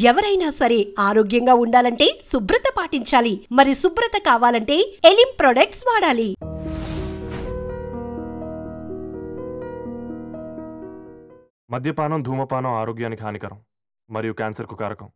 ఎవరైనా సరే ఆరోగ్యంగా ఉండాలంటే శుభ్రత పాటించాలి. మరి శుభ్రత కావాలంటే ఎలిం ప్రొడక్ట్స్ వాడాలి. మద్యపానం, ధూమపానం ఆరోగ్యానికి హానికరం మరియు క్యాన్సర్కు కారకం.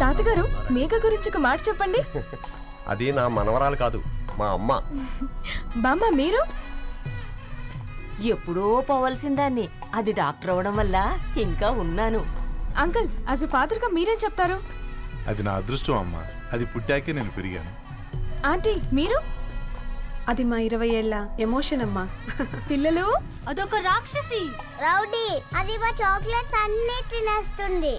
తాతగారు, మేఘ గురించి ఒక మాట చెప్పండి. అది నా మనవరాలు కాదు, మా అమ్మ. బామ్మ, మీరు ఎప్పుడో పోవలసిందాన్ని, అది డాక్టర్ అవడం వల్ల ఇంకా ఉన్నాను. అంకుల్, యాజ్ ఎ ఫాదర్ గా మీరేం చెప్తారు? అది నా అదృష్టం అమ్మా, అది పుట్టాకే నేను పెరిగాను. ఆంటీ, మీరు? అది మా 20 ఏళ్ల ఎమోషన్ అమ్మా. పిల్లలు, అదొక రాక్షసి రౌడీ, అది మా చాక్లెట్స్ అన్ని తినేస్తుంది.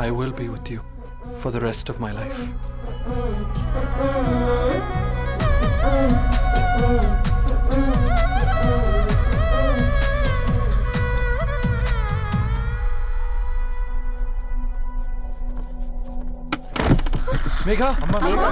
I will be with you for the rest of my life. Megha, Amma, Megha.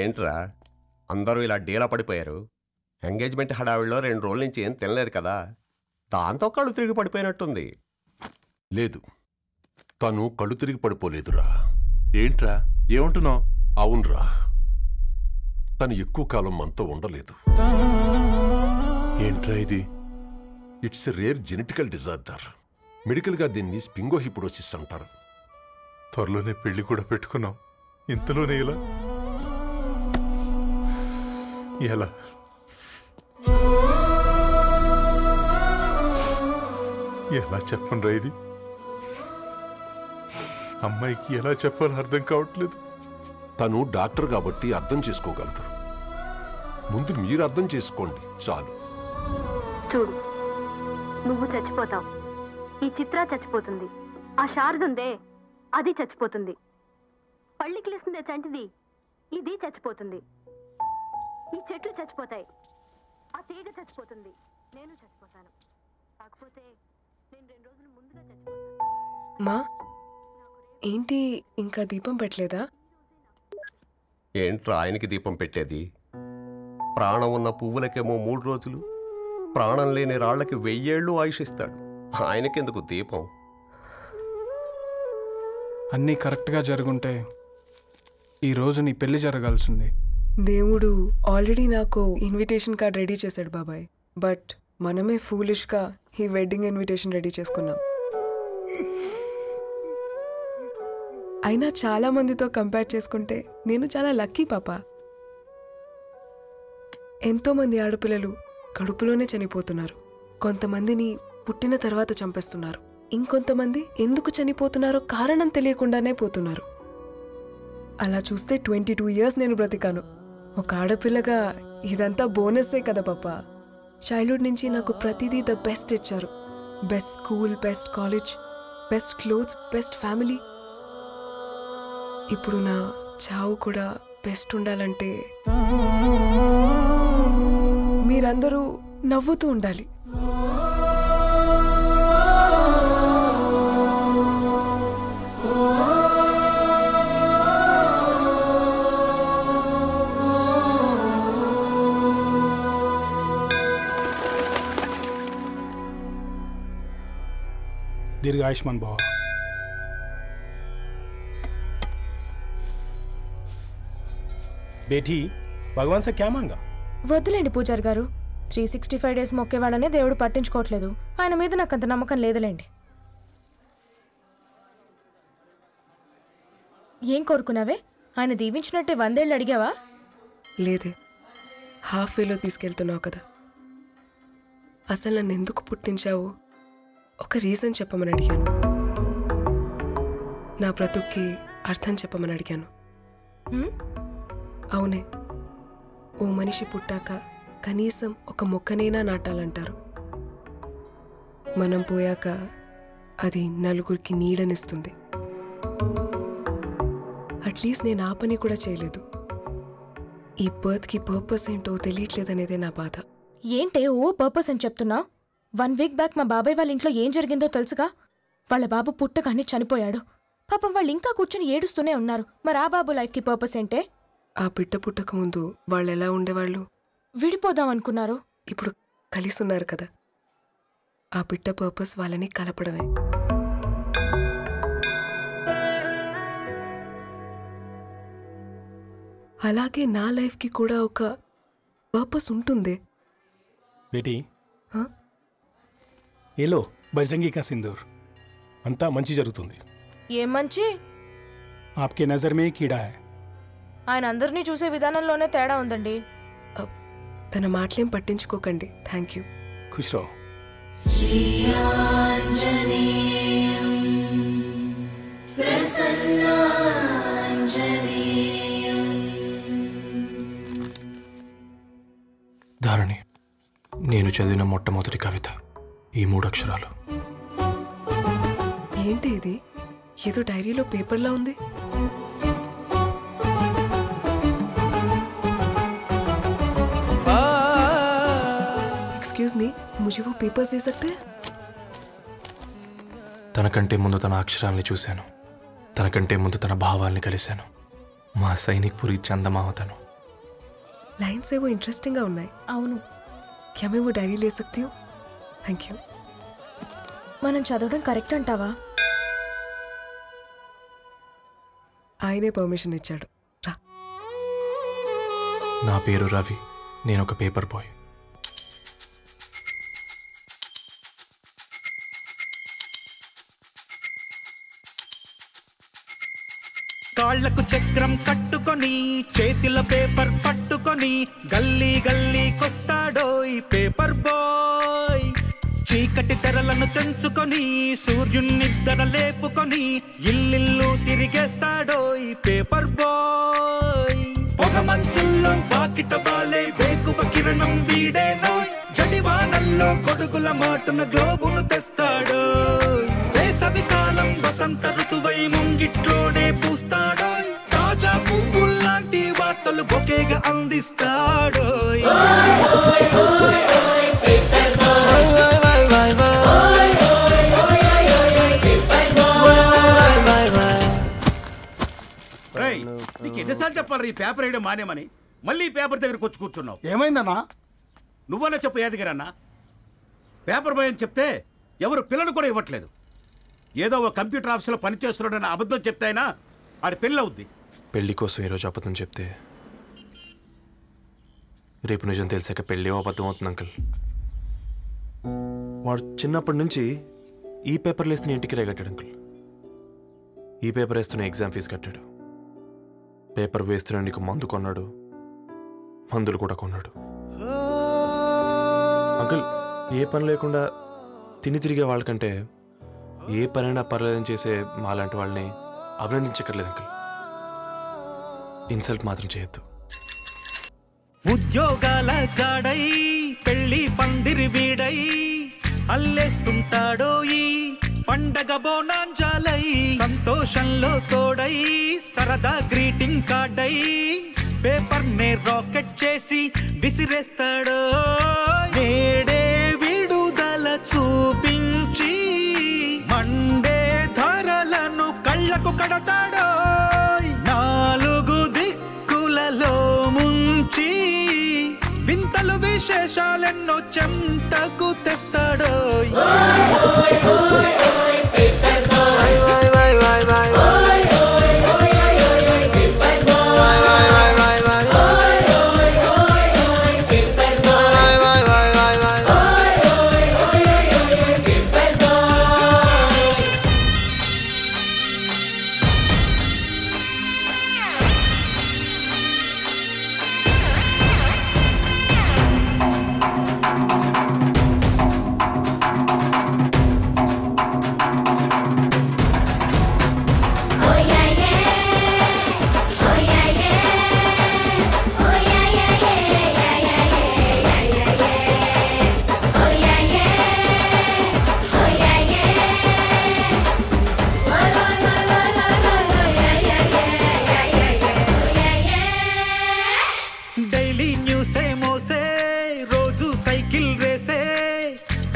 ఏంట్రా అందరూ ఇలా డీలా పడిపోయారు? ఎంగేజ్మెంట్ హడావిడిలో 2 రోజుల నుంచి ఏం తినలేదు కదా, దాంతో కళ్ళు తిరిగి పడిపోయినట్టుంది. లేదు, తను కళ్ళు తిరిగి పడిపోలేదురా. ఏంట్రా ఏమంటున్నావు? అవునరా, తను ఎక్కువ కాలం మనతో ఉండలేదు. ఏంట్రా ఇది? It's a rare genetical disorder. మెడికల్గా దీన్ని స్పింగోహిపోడోసిస్ అంటారు. త్వరలోనే పెళ్లి కూడా పెట్టుకున్నాం, ఇంతలోనే ఇలా ఎలా? ఎలా చెప్పండ్రా ఇది? అమ్మాయికి ఎలా చెప్పాలో అర్థం కావట్లేదు. తను డాక్టర్ కాబట్టి అర్థం చేసుకోగలదు. ముందు మీరు అర్థం చేసుకోండి చాలు. చూడు, నువ్వు చచ్చిపోతావు, ఈ చిత్ర చచ్చిపోతుంది, ఆ శారదుందే అది చచ్చిపోతుంది. పళ్ళికిలిస్తుంది చంటిది. ఇది చచ్చిపోతుంది. ఈ చెట్లు చచ్చిపోతాయి. ఆ తీగ చచ్చిపోతుంది. నేను చచ్చిపోతాను. కాకపోతే నేను 2 రోజులు ముందుగా చచ్చిపోతాను. మా ఏంటి ఇంకా దీపం పెట్టలేదా? ఏంట్రా ఆయనకి దీపం పెట్టేది? ప్రాణం ఉన్న పువ్వులకేమో 3 రోజులు, ప్రాణం లేని రాళ్లకి 1000 ఏళ్ళు ఆయుషిస్తాడు. ఆయనకెందుకు దీపం? అన్నీ కరెక్ట్గా జరుగుంటే ఈరోజు నీ పెళ్లి జరగాల్సింది. దేవుడు ఆల్రెడీ నాకు ఇన్విటేషన్ కార్డ్ రెడీ చేశాడు బాబాయ్. బట్ మనమే ఫూలిష్గా ఈ వెడ్డింగ్ ఇన్విటేషన్ రెడీ చేసుకున్నాం. అయినా చాలా మందితో కంపేర్ చేసుకుంటే నేను చాలా లక్కీ పాప. ఎంతోమంది ఆడపిల్లలు కడుపులోనే చనిపోతున్నారు. కొంతమందిని పుట్టిన తర్వాత చంపేస్తున్నారు. ఇంకొంతమంది ఎందుకు చనిపోతున్నారో కారణం తెలియకుండానే పోతున్నారు. అలా చూస్తే 22 years నేను బ్రతికాను. ఒక ఆడపిల్లగా ఇదంతా బోనస్సే కదా పాప. చైల్డ్హుడ్ నుంచి నాకు ప్రతిదీ ద బెస్ట్ ఇచ్చారు. Best school, best college, best clothes, best family. ఇప్పుడు నా చావు కూడా బెస్ట్ ఉండాలంటే మీరందరూ నవ్వుతూ ఉండాలి. दीर्घ आयुष्मान भव। बेटी भगवान से क्या मांगा? వద్దులేండి పూజారి గారు. 365 days మొక్కేవాళ్ళనే దేవుడు పట్టించుకోవట్లేదు. ఆయన మీద నాకు అంత నమ్మకం లేదులేండి. ఏం కోరుకున్నావే? ఆయన దీవించినట్టే 100 ఏళ్ళు అడిగావా? లేదే, హాఫ్ వేలో తీసుకెళ్తున్నావు కదా. అసలు నన్ను ఎందుకు పుట్టించావు? ఒక రీజన్ చెప్పమని అడిగాను. నా బ్రతుక్కి అర్థం చెప్పమని అడిగాను. అవునే, ఓ మనిషి పుట్టాక కనీసం ఒక మొక్కనైనా నాటాలంటారు. మనం పోయాక అది నలుగురికి నీడనిస్తుంది. అట్లీస్ట్ నేను ఆ పని కూడా చేయలేదు. ఈ బర్త్కి పర్పస్ ఏంటో తెలియట్లేదనేదే నా బాధ. ఏంటే ఓ పర్పస్ అని చెప్తున్నా? 1 week బ్యాక్ మా బాబాయ్ వాళ్ళ ఇంట్లో ఏం జరిగిందో తెలుసుగా? వాళ్ళ బాబు పుట్టగానే చనిపోయాడు. పాపం వాళ్ళు ఇంకా కూర్చొని ఏడుస్తూనే ఉన్నారు. మరి ఆ బాబు లైఫ్కి పర్పస్ ఏంటే? ఆ బిడ్డ పుట్టక ముందు వాళ్ళు ఎలా ఉండేవాళ్ళు? విడిపోదాం అనుకున్నారు. ఇప్పుడు కలిసి ఉన్నారు కదా. ఆ బిడ్డ పర్పస్ వాళ్ళని కలపడమే. అలాగే నా లైఫ్కి కూడా ఒక పర్పస్ ఉంటుంది. बेटी ये लो बजरंगी का सिंदूर अंता मंची जరుగుతుంది. ఏం మంచి? आपके नजर में कीड़ा है. ఆయన అందరినీ చూసే విధానంలోనే తేడా ఉందండి. తన మాటలేం పట్టించుకోకండి. Thank you. खुश रहो. ధారణి, నేను చదివిన మొట్టమొదటి కవిత ఈ 3 అక్షరాలు. ఏంటి ఇది? ఏదో డైరీలో పేపర్లా ఉంది. एक्सक्यूज मी, मुझे वो पेपर्स दे सकते हैं? తనకంటే ముందు తన అక్షరాల్ని చూశాను. తనకంటే ముందు తన భావాల్ని కలిశాను. మా సైనిక్ పురి చందమావతను. लाइन्स है वो इंटरेस्टिंग గా ఉన్నాయి. అవును. क्या मैं वो डायरी ले सकती हूँ? Thank you. మనం చదవడం కరెక్ట్ అంటావా? ఆయనే పర్మిషన్ ఇచ్చాడు. రా. నా పేరు రవి. నేను ఒక పేపర్ బాయ్. కాళ్లకు చక్రం కట్టుకొని చేతిలో పేపర్ పట్టుకొని గల్లీ గల్లీకొస్తాడో ఈ పేపర్ బాయ్. చీకటి తెరలను తెంచుకొని సూర్యునిద్దర లేపుకొని ఇల్లిల్లు తిరిగేస్తాడో ఈ పేపర్ బాయ్. పొగ మంచుల్లో వాకిట బాలే వేకువ కిరణం వీడేనో. జడివానల్లో గొడుగుల మాటున గ్లోబును తెస్తాడో. వేసవి కాలం వసంత ఋతువై ముంగిట్లోనే పూస్తాడో. రోజా పువ్వుల్లాంటి వార్తలు బొకేగా అందిస్తాడు. నీకు ఎన్నిసార్లు చెప్పాలి ఈ పేపర్ వేయడం మానేమని? మళ్ళీ ఈ పేపర్ దగ్గరకు వచ్చి కూర్చున్నావు. ఏమైందన్నా? నువ్వన్నా చెప్పు యాదగిరన్నా. పేపర్ బాయ్ అని చెప్తే ఎవరు పిల్లలు కూడా ఇవ్వట్లేదు. ఏదో ఒక కంప్యూటర్ ఆఫీసులో పనిచేస్తున్నాడని అబద్ధం చెప్తే అయినా ఆడి పెళ్ళి అవుద్ది. పెళ్లి కోసం ఈరోజు అబద్ధం చెప్తే రేపు నిజం తెలిసాక పెళ్ళి అబద్ధం అవుతుంది అంకుల్. వాడు చిన్నప్పటి నుంచి ఈ పేపర్లు వేస్తున్న ఇంటికి రేగట్టాడు అంకుల్. ఈ పేపర్ వేస్తున్న ఎగ్జామ్ ఫీజు కట్టాడు. పేపర్ వేస్తున్న నీకు మందు కొన్నాడు, మందులు కూడా కొన్నాడు. అంకుల్ ఏ పని లేకుండా తిని తిరిగే వాళ్ళకంటే ఏ పనైనా పర్లేదని చేసే మాలాంటి వాళ్ళని అభినందించక్కర్లేదు అంకుల్. ఇన్సల్ట్ మాత్రం చేయొద్దు. ఉద్యోగాల జాడై పెళ్లి పందిరి వీడై అల్లేస్తుంటాడోయి పండగ బోనాంజాలై సంతోషంలో తోడై సరదా గ్రీటింగ్ కార్డై పేపర్ నే రాకెట్ చేసి విసిరేస్తాడో. నేడే విడుదల చూపించి మండే ధరలను కళ్ళకు కడతాడో. నాలుగు దిక్కులలో ముంచి వింతలు విశేషాలెన్నో చెంతకు తెస్తాడో.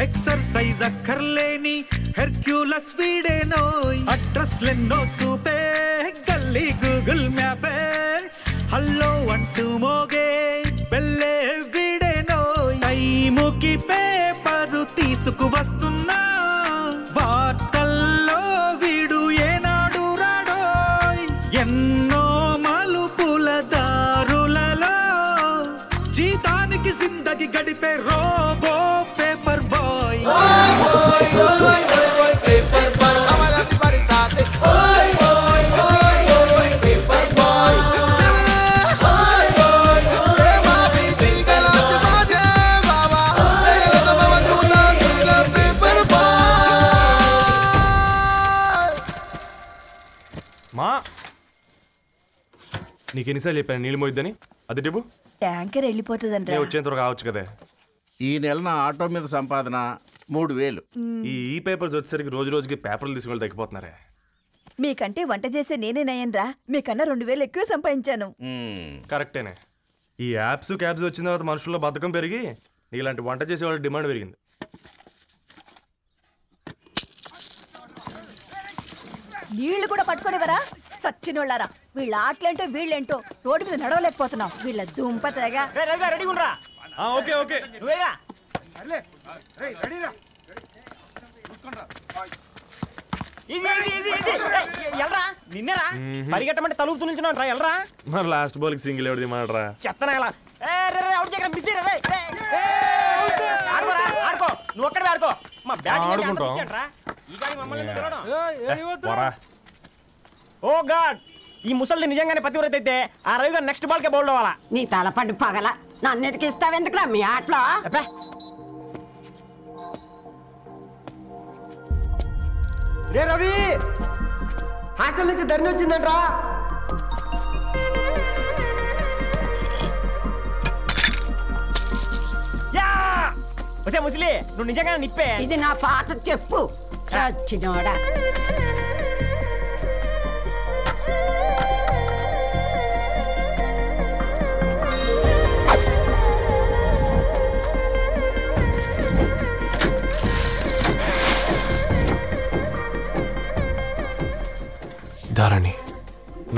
ఎక్సర్సైజ్ అక్కర్లేని హెర్క్యూలస్ వీడేనోయ్. అడ్రస్లెన్నో చూపే గల్లీ గూగుల్ మ్యాపే హల్లో అంటూ మోగే బెల్లే వీడేనోయ్. టైముకి పేపరు తీసుకు వస్తున్నా వార్తల్లో వీడు ఏనాడు రాడోయ్. ఎన్నో మలుపుల దారులలో జీతానికి జిందగి గడిపే రోబో పేపర్ బాయ్. మా నీకు ఎన్నిసార్లు చెప్పాను నీళ్ళు మోయిద్దని? అది డిబు ట్యాంకర్ వెళ్ళిపోతుందంటే వచ్చేంత వరకు కావచ్చు కదా. ఈ నెల నా ఆటో మీద సంపాదన 3000. ఈ పేపర్స్ వచ్చేసరికి రోజు రోజుకి పేపర్లు తీసుకుని తగ్గిపోతున్నారే. మీకంటే వంట చేసే నేనే నయ్యన్రా. మీకన్నా 2000 ఎక్కువ సంపాదించాను. కరెక్టేనే. ఈ యాప్స్ క్యాబ్స్ వచ్చిన తర్వాత మనుషుల్లో బద్ధకం పెరిగి ఇలాంటి వంట చేసే వాళ్ళ డిమాండ్ పెరిగింది. నీళ్లు కూడా పట్టుకునేవరా సచ్చినోళ్ళారా. వీళ్ళ ఆటలేంటో వీళ్ళేంటో రోడ్డు మీద నడవలేకపోతున్నాం. వీళ్ళ దుంప తెగ. ఓకే ఓకే నిన్నరా పరిగెట్టమంటే తలుపుతూ నుంచి ఎల్రా. మరి లాస్ట్ బాల్ కి సింగిల్ ఎవరిది మాడరా? చెత్తనా ఆడుకో నువ్వు ఒక్కడే ఆడుకో. మా ఓ గాడ్ ఈ ముసలిది నిజంగానే పతివ్రత అయితే ఆ రవి గారు నెక్స్ట్ బాల్ కే బౌల్డ్ అవ్వాలా. నీ తలపండు పగల నన్ను ఎదికి ఇస్తావెందుకురా మీ ఆటలో? రే రవి హాస్టల్ నుంచి ధరణి వచ్చిందంట్రా. వచ్చే ముసలి నువ్వు నిజంగా నిప్పే. ఇది నా పాత చెప్పు చచ్చినోడా.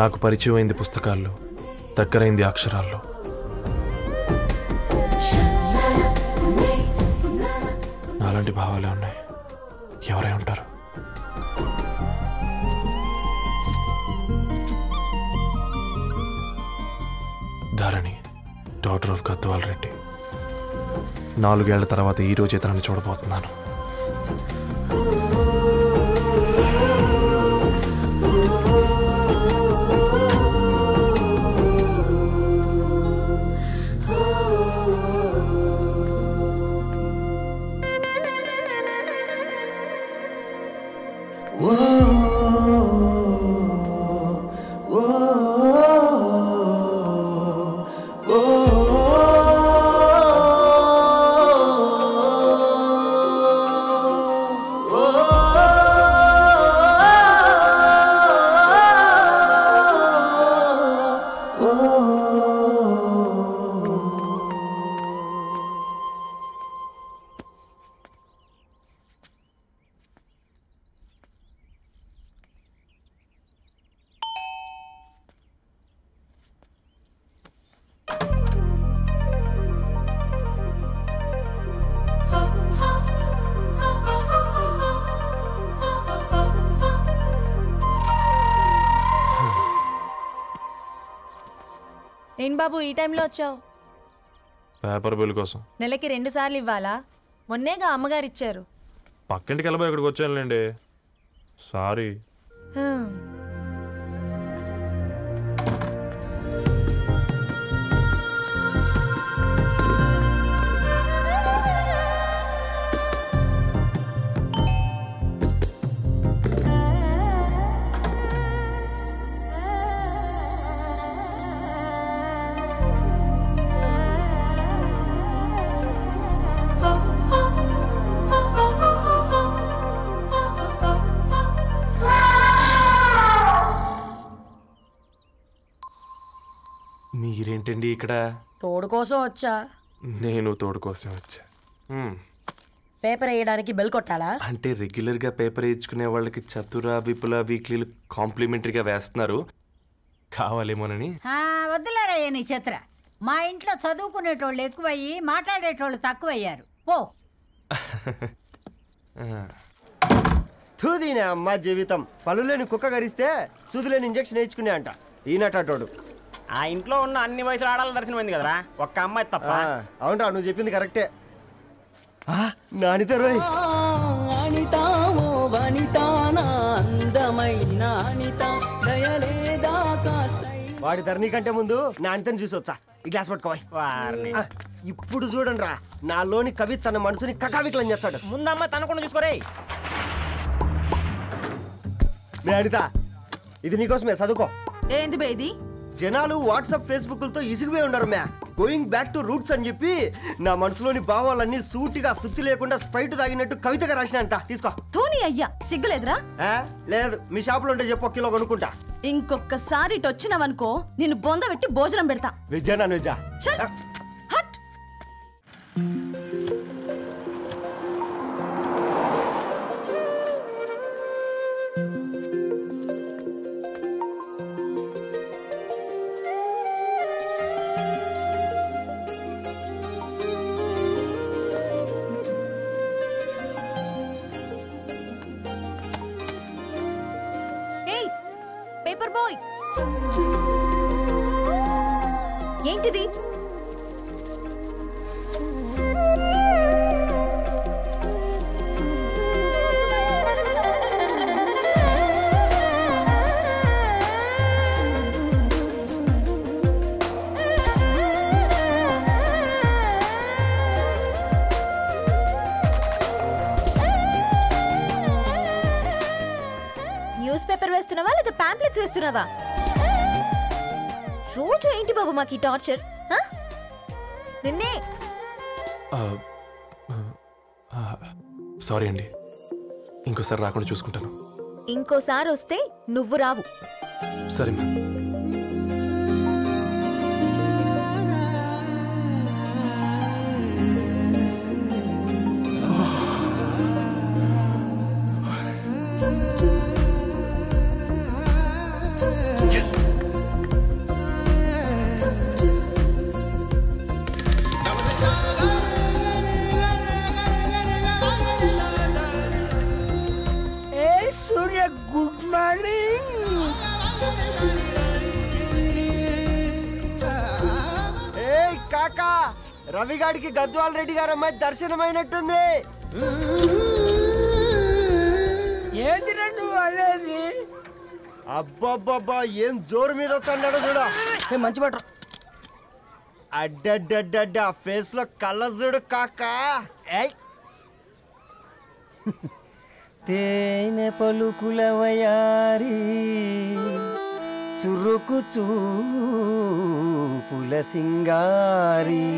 నాకు పరిచయం అయింది పుస్తకాల్లో, దగ్గరైంది అక్షరాల్లో. నాలాంటి భావాలే ఉన్నాయి. ఎవరై ఉంటారు? ధరణి, డాటర్ ఆఫ్ గద్వాల్ రెడ్డి. 4 ఏళ్ల తర్వాత ఈ రోజు ఇతనాన్ని చూడబోతున్నాను. ఏం బాబు ఈ టైంలో వచ్చావు? పేపర్ బిల్ కోసం. నెలకి 2 సార్లు ఇవ్వాలా? మొన్నేగా అమ్మగారు ఇచ్చారు. పక్కింటికి వెళ్ళబోయి ఇక్కడికి వచ్చానులేండి. సారీ. మీరేంటండి ఇక్కడ? తోడు కోసం వచ్చా. నేను తోడు కోసం వచ్చా. పేపర్ వేయడానికి బెల్ కొట్టాలా? అంటే రెగ్యులర్గా పేపర్ వేయించుకునే వాళ్ళకి చతుర విపుల వీక్లీలు కాంప్లిమెంటరీగా వేస్తున్నారు, కావాలేమోనని. వద్దులేరా నీ చిత్ర. మా ఇంట్లో చదువుకునేటోళ్ళు ఎక్కువయ్యి మాట్లాడేటోళ్ళు తక్కువయ్యారు. పో. తూదీనే అమ్మ జీవితం. పలులేని కుక్క గరిస్తే సూదులేని ఇంజక్షన్ వేయించుకునే అంట ఈనటోడు. ఆ ఇంట్లో ఉన్న అన్ని వయసులో ఆడాలి దర్శనమైంది కదరా, ఒక్క అమ్మాయి తప్ప. అవునరా, నువ్వు చెప్పింది కరెక్టే. నానితే రోయ్ వాడి ధరణి కంటే ముందు నా అనితని చూసి వచ్చా. ఈ గ్లాస్ పట్టుకోవాలి. ఇప్పుడు చూడండి రా, నాలోని కవి తన మనసుని కకావికలం చేస్తాడు. ముందమ్మ తనకుండా చూసుకోరే. అనిత, ఇది నీకోసమే, చదువుకో. ఏంది బేది? జనాలు వాట్సాప్ ఫేస్బుక్లతో ఇసిగిపోయి ఉన్నారు మ్యా. గోయింగ్ బ్యాక్ టు రూట్స్ అని చెప్పి నా మనసులోని భావాలన్నీ సూటిగా సుత్తి లేకుండా స్ప్రైట్ తాగినట్టు కవితగా రాసిన అంట. తీసుకో. తూని అయ్యా, సిగ్గులేదురా? లేదు, మీ షాప్ లో ఉంటే చెప్పు, 1 కిలో కొనుక్కుంటా. ఇంకొకసారి ఇటు వచ్చినావనుకో నిన్ను బొంద పెట్టి భోజనం పెడతా. వెజ్జా నాన్ వెజ్జా? పేపర్ బాయ్, ఏంటిది? న్యూస్ పేపర్ వేస్తున్నావా లేదా పాంప్లెట్స్ వేస్తున్నావా? రోజు ఏంటి బాబు మాకు టార్చర్? నిన్నే. సారీ అండి, ఇంకోసారి రాకుండా చూసుకుంటాను. ఇంకోసారి వస్తే నువ్వు రావు. సరే మ్యామ్. Yes. కాక రవిగాడికి గద్వాల్ రెడ్డి గారు అమ్మాయి దర్శనమైనట్టుంది. ఏంటి నువ్వు అనేది? అబ్బబ్బబ్బా ఏం జోరు మీద వస్తున్నాడో చూడ. మంచి పట్టు. అడ్డడ్డడ్డ ఫేస్ లో కళ్ళ చూడు కాక. తేనె పలుకుల వయారి చురుకు చూపుల సింగారి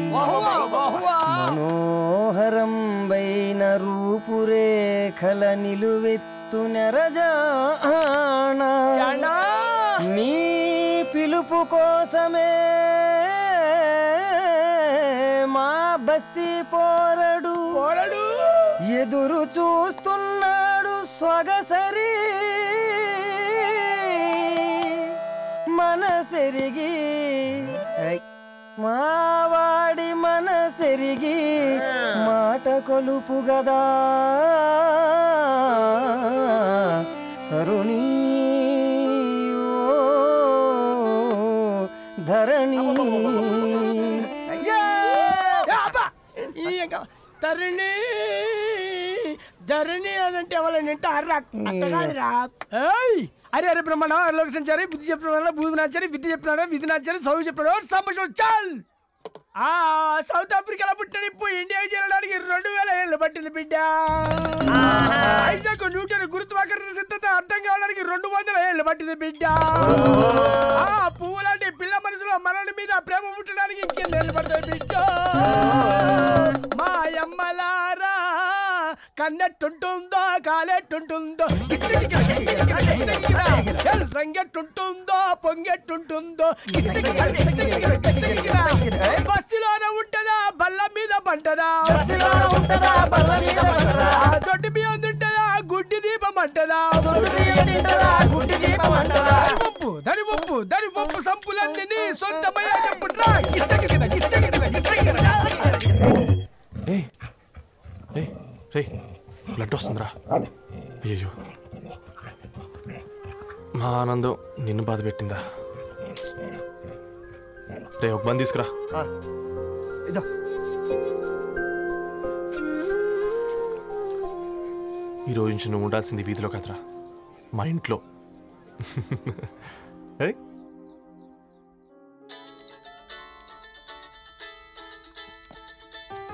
మనోహరం బైన రూపురేఖల నిలువెత్తు నెరజానా నీ పిలుపు కోసమే మా బస్తీ పోరడు ఎదురు చూస్తున్నాడు స్వగసరి మనసెరిగి మావాడి మనసెరిగి మాట కొలుపు గదా తరుణీ ధరణి తరుణి ధరణి అదంటే ఎవరైనా అట్ట కాదురా. అరే అరే బ్రహ్మణ లోక సంచారి బుద్ధి చెప్పిన భూమి నాచారి విద్య చెప్పినాడు విధి నాచారి చదువు చెప్పినాడు సంభాషణ చాల్. సౌత్ ఆఫ్రికాలో పుట్టిన ఇప్పుడు ఇండియాకి చేరడానికి 2000 ఏళ్ళు పట్టింది బిడ్డ. ఐజాక్ న్యూటన్ గురుత్వాకర్షణ సిద్ధత అర్థం కావడానికి 200 ఏళ్ళు పట్టింది బిడ్డ. పువ్వు లాంటి పిల్ల మనసులో మనని మీద ప్రేమ పుట్టడానికి ఇంకెన్నేళ్ళు పడతాయి బిడ్డ. మా అమ్మలారా కన్నెట్టుంటుందో కాలెట్టుంటుందో రంగెట్టుంటుందో పొంగెట్టుంటుందో బస్తిలోనే ఉంటదా బల్ల మీద పంటదా దొడ్డి బియ్యం తింటదా గుడ్డి దీపం అంటదా దరి పప్పు సంపులన్నీ సొంతమయ్యా చెప్పుట్రా. బ్లడ్ వస్తుందిరా. అయ్యో మా ఆనందం నిన్ను బాధ పెట్టిందా? రే ఒక బంద్ తీసుకురా. ఈరోజు నుంచి నువ్వు ఉండాల్సింది వీధిలో కదరా, మా ఇంట్లో.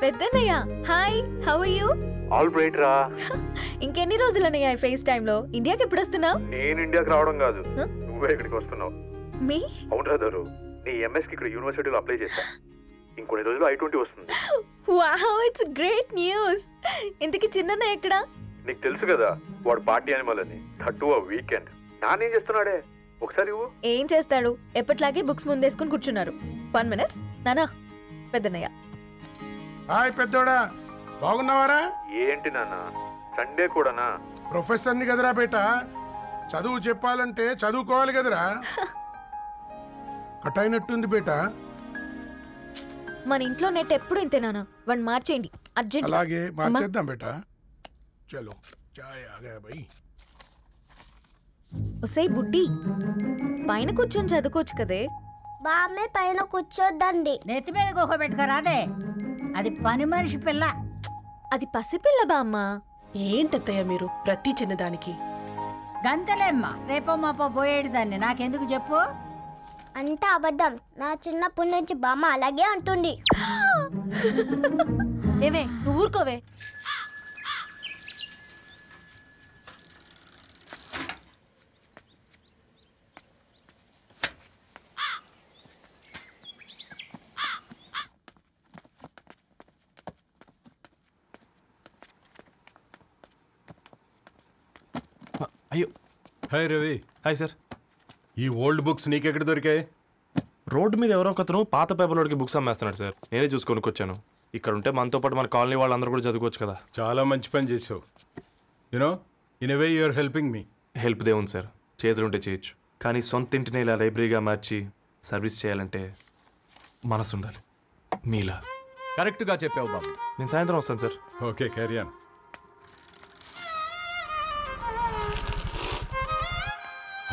పెద్దన్నయ్య hi, how are you? All right రా. ఇంకెన్ని రోజులన్నయ్య ఫేస్ టైమ్ లో? ఇండియాకి ఎప్పుడు వస్తున్నావు? నేను ఇండియాకి రావడం కాదు, నువ్వే ఇక్కడికి వస్తున్నావు. మీ అవునరా దరు, నీ ఎంఎస్ కి ఇక్కడ యూనివర్సిటీలో అప్లై చేశా. ఇంకొన్ని రోజులు I-20 వస్తుంది. Wow, it's great news. ఇంతకీ చిన్నన్నయ్య ఎక్కడ? నీకు తెలుసు కదా వాడు పార్టీ అనిమల్ అని, థర్టూ వీకెండ్. నానేం చేస్తున్నాడే ఒకసారి ఇవ్వు. ఏం చేస్తాడు, ఎప్పట్లాగే బుక్స్ ముందేసుకుని కూర్చున్నారు. 1 minute నానా. పెద్దన్నయ్య హాయ్ పెద్దోడా, బాగున్నావారా? ఏంటి నాన్న సండే కూడానా? ప్రొఫెసర్ని కదరా బేట, చదువు చెప్పాలంటే చదువుకోవాలి కదరా. కట్ అయినట్టుంది బేట. మన ఇంట్లో నెట్ ఎప్పుడు ఇంతే నాన్న, వన్ మార్చేయండి అర్జెంట్. అలాగే మార్చేద్దాం బేట. చలో చాయ్ ఆ గయా భయ్. ఒసేయ్ బుడ్డి, పైన కూర్చొని చదువుకోవచ్చు కదే. బామ్మే పైన కూర్చోద్దండి. నెత్తి మీద గుహ పెట్టుకోరాదే, అది పని మనిషి పిల్ల. అది పసిపిల్ల బామ్మ. ఏంటత్తయ్య మీరు ప్రతి చిన్నదానికి? గంతలేమ్మా, రేపో మాపో పోయేడు దాన్ని, నాకెందుకు చెప్పు? అంటే అబద్ధం. నా చిన్నప్పటి నుంచి బామ్మ అలాగే అంటుంది. ఏవే నువ్వు ఊరుకోవే. అయ్యో హాయ్ రవి. Hi sir. ఈ ఓల్డ్ బుక్స్ నీకెక్కడ దొరికాయి? రోడ్డు మీద ఎవరో ఒకతను పాత పేపర్లోకి బుక్స్ అమ్మేస్తున్నాడు సార్, నేనే చూసుకొని వచ్చాను. ఇక్కడ ఉంటే మనతో పాటు మన కాలనీ వాళ్ళందరూ కూడా చదువుకోవచ్చు కదా. చాలా మంచి పని చేసావు. You know in a way you are helping me. Help దేవుంది సార్, చేతులుంటే చేయొచ్చు. కానీ సొంత ఇంటిని ఇలా లైబ్రరీగా మార్చి సర్వీస్ చేయాలంటే మనసు ఉండాలి మీలా. కరెక్ట్గా చెప్పావు బాబు. నేను సాయంత్రం వస్తాను sir. Okay carry on.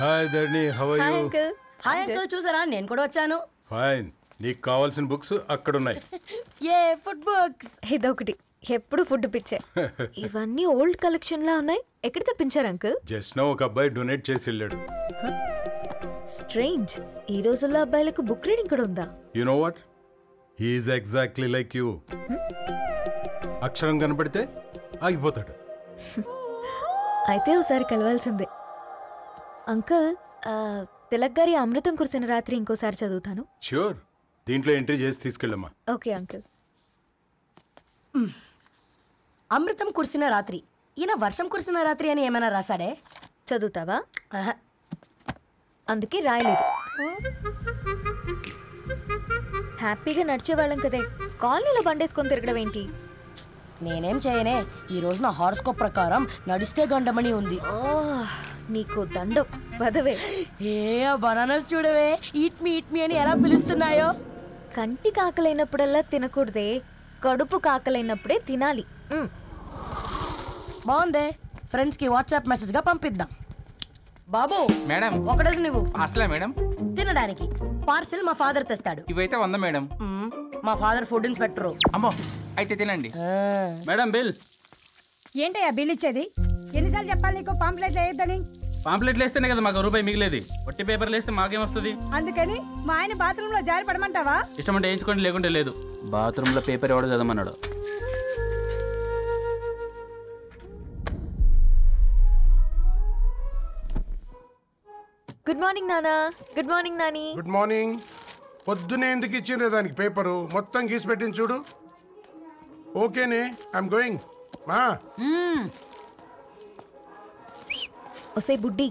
Hi Dharani, how are you? Hi uncle. చూసారా, నేను కూడా వచ్చాను. ఫైన్. నీకు కావాల్సిన బుక్స్ అక్కడున్నాయి. ఏ ఫుడ్ బుక్స్? ఇదొకటి, ఎప్పుడు ఫుడ్ పిచ్చే. ఇవన్నీ ఓల్డ్ కలెక్షన్ లా ఉన్నాయి. ఎక్కడ తెప్పించారు అంకుల్? జస్ట్ నో ఒక అబ్బాయి డొనేట్ చేసి వెళ్ళాడు. స్ట్రేంజ్, ఈ రోజుల్లో అబ్బాయిలకు బుక్ రీడింగ్ కూడా ఉందా? You know what, he is exactly like you. అక్షరం కనపడితే ఆగిపోతాడు. అయితే ఒకసారి కలవాల్సిందే. అంకుల్, తిలక్ గారి అమృతం కురిసిన రాత్రి ఇంకోసారి చదువుతాను. ష్యూర్, దీంట్లో ఎంట్రీ చేసి తీసుకెళ్ళమ్మా. Okay uncle. అమృతం కురిసిన రాత్రి. ఈయన వర్షం కురిసిన రాత్రి అని ఏమైనా రాశాడే? చదువుతావా? అందుకే రాయలేదు. హ్యాపీగా నడిచేవాళ్ళం కదే, కాలనీలో బండేసుకొని తిరగడం ఏంటి? నేనేం చేయనే, ఈ రోజు నా హారోస్కోప్ ప్రకారం నడిస్తే గండమణి ఉంది. నీకు దండం పదవే. ఏ బనానాస్ చూడవే, ఈట్ మీ అని ఎలా పిలుస్తున్నాయో. కంటి కాకలైనప్పుడల్లా తినకూడదే, కడుపు కాకలైనప్పుడే తినాలి. బాగుందే, ఫ్రెండ్స్ కి వాట్సాప్ మెసేజ్ గా పంపిద్దాం. బాబు మేడం, ఒక డజన్ నువ్వు అసలే మేడం తినడానికి. పార్సిల్ మా ఫాదర్ తెస్తాడు. ఇవైతే 100 మేడం. మా ఫాదర్ ఫుడ్ ఇన్స్పెక్టర్. అమ్మో, అయితే తినండి మేడం. బిల్ ఏంటయ్యా బిల్ ఇచ్చేది? ఎన్నిసార్లు చెప్పాలి నీకు పాంప్లెట్ వేయొద్దని? పాంప్లెట్లు వేస్తేనే కదా మాకు రూపాయి మిగిలేది. ఒట్టి పేపర్లు వేస్తే మాకేమొస్తుంది? అందుకని మా ఆయన బాత్రూమ్ లో జారి పడమంటావా? ఇష్టం అంటే వేయించుకోండి, లేకుంటే లేదు. బాత్రూమ్ లో పేపర్ ఎవడో చదవమన్నాడు. గుడ్ మార్నింగ్ నానా. Good morning Nani. Good morning. పొద్దునే ఎందుకు ఇచ్చిండ్రే దానికి పేపరు? మొత్తం గీసి పెట్టింది చూడు. ఓకేనే, ఐఎమ్ గోయింగ్. మా ఒసే బుడ్డి,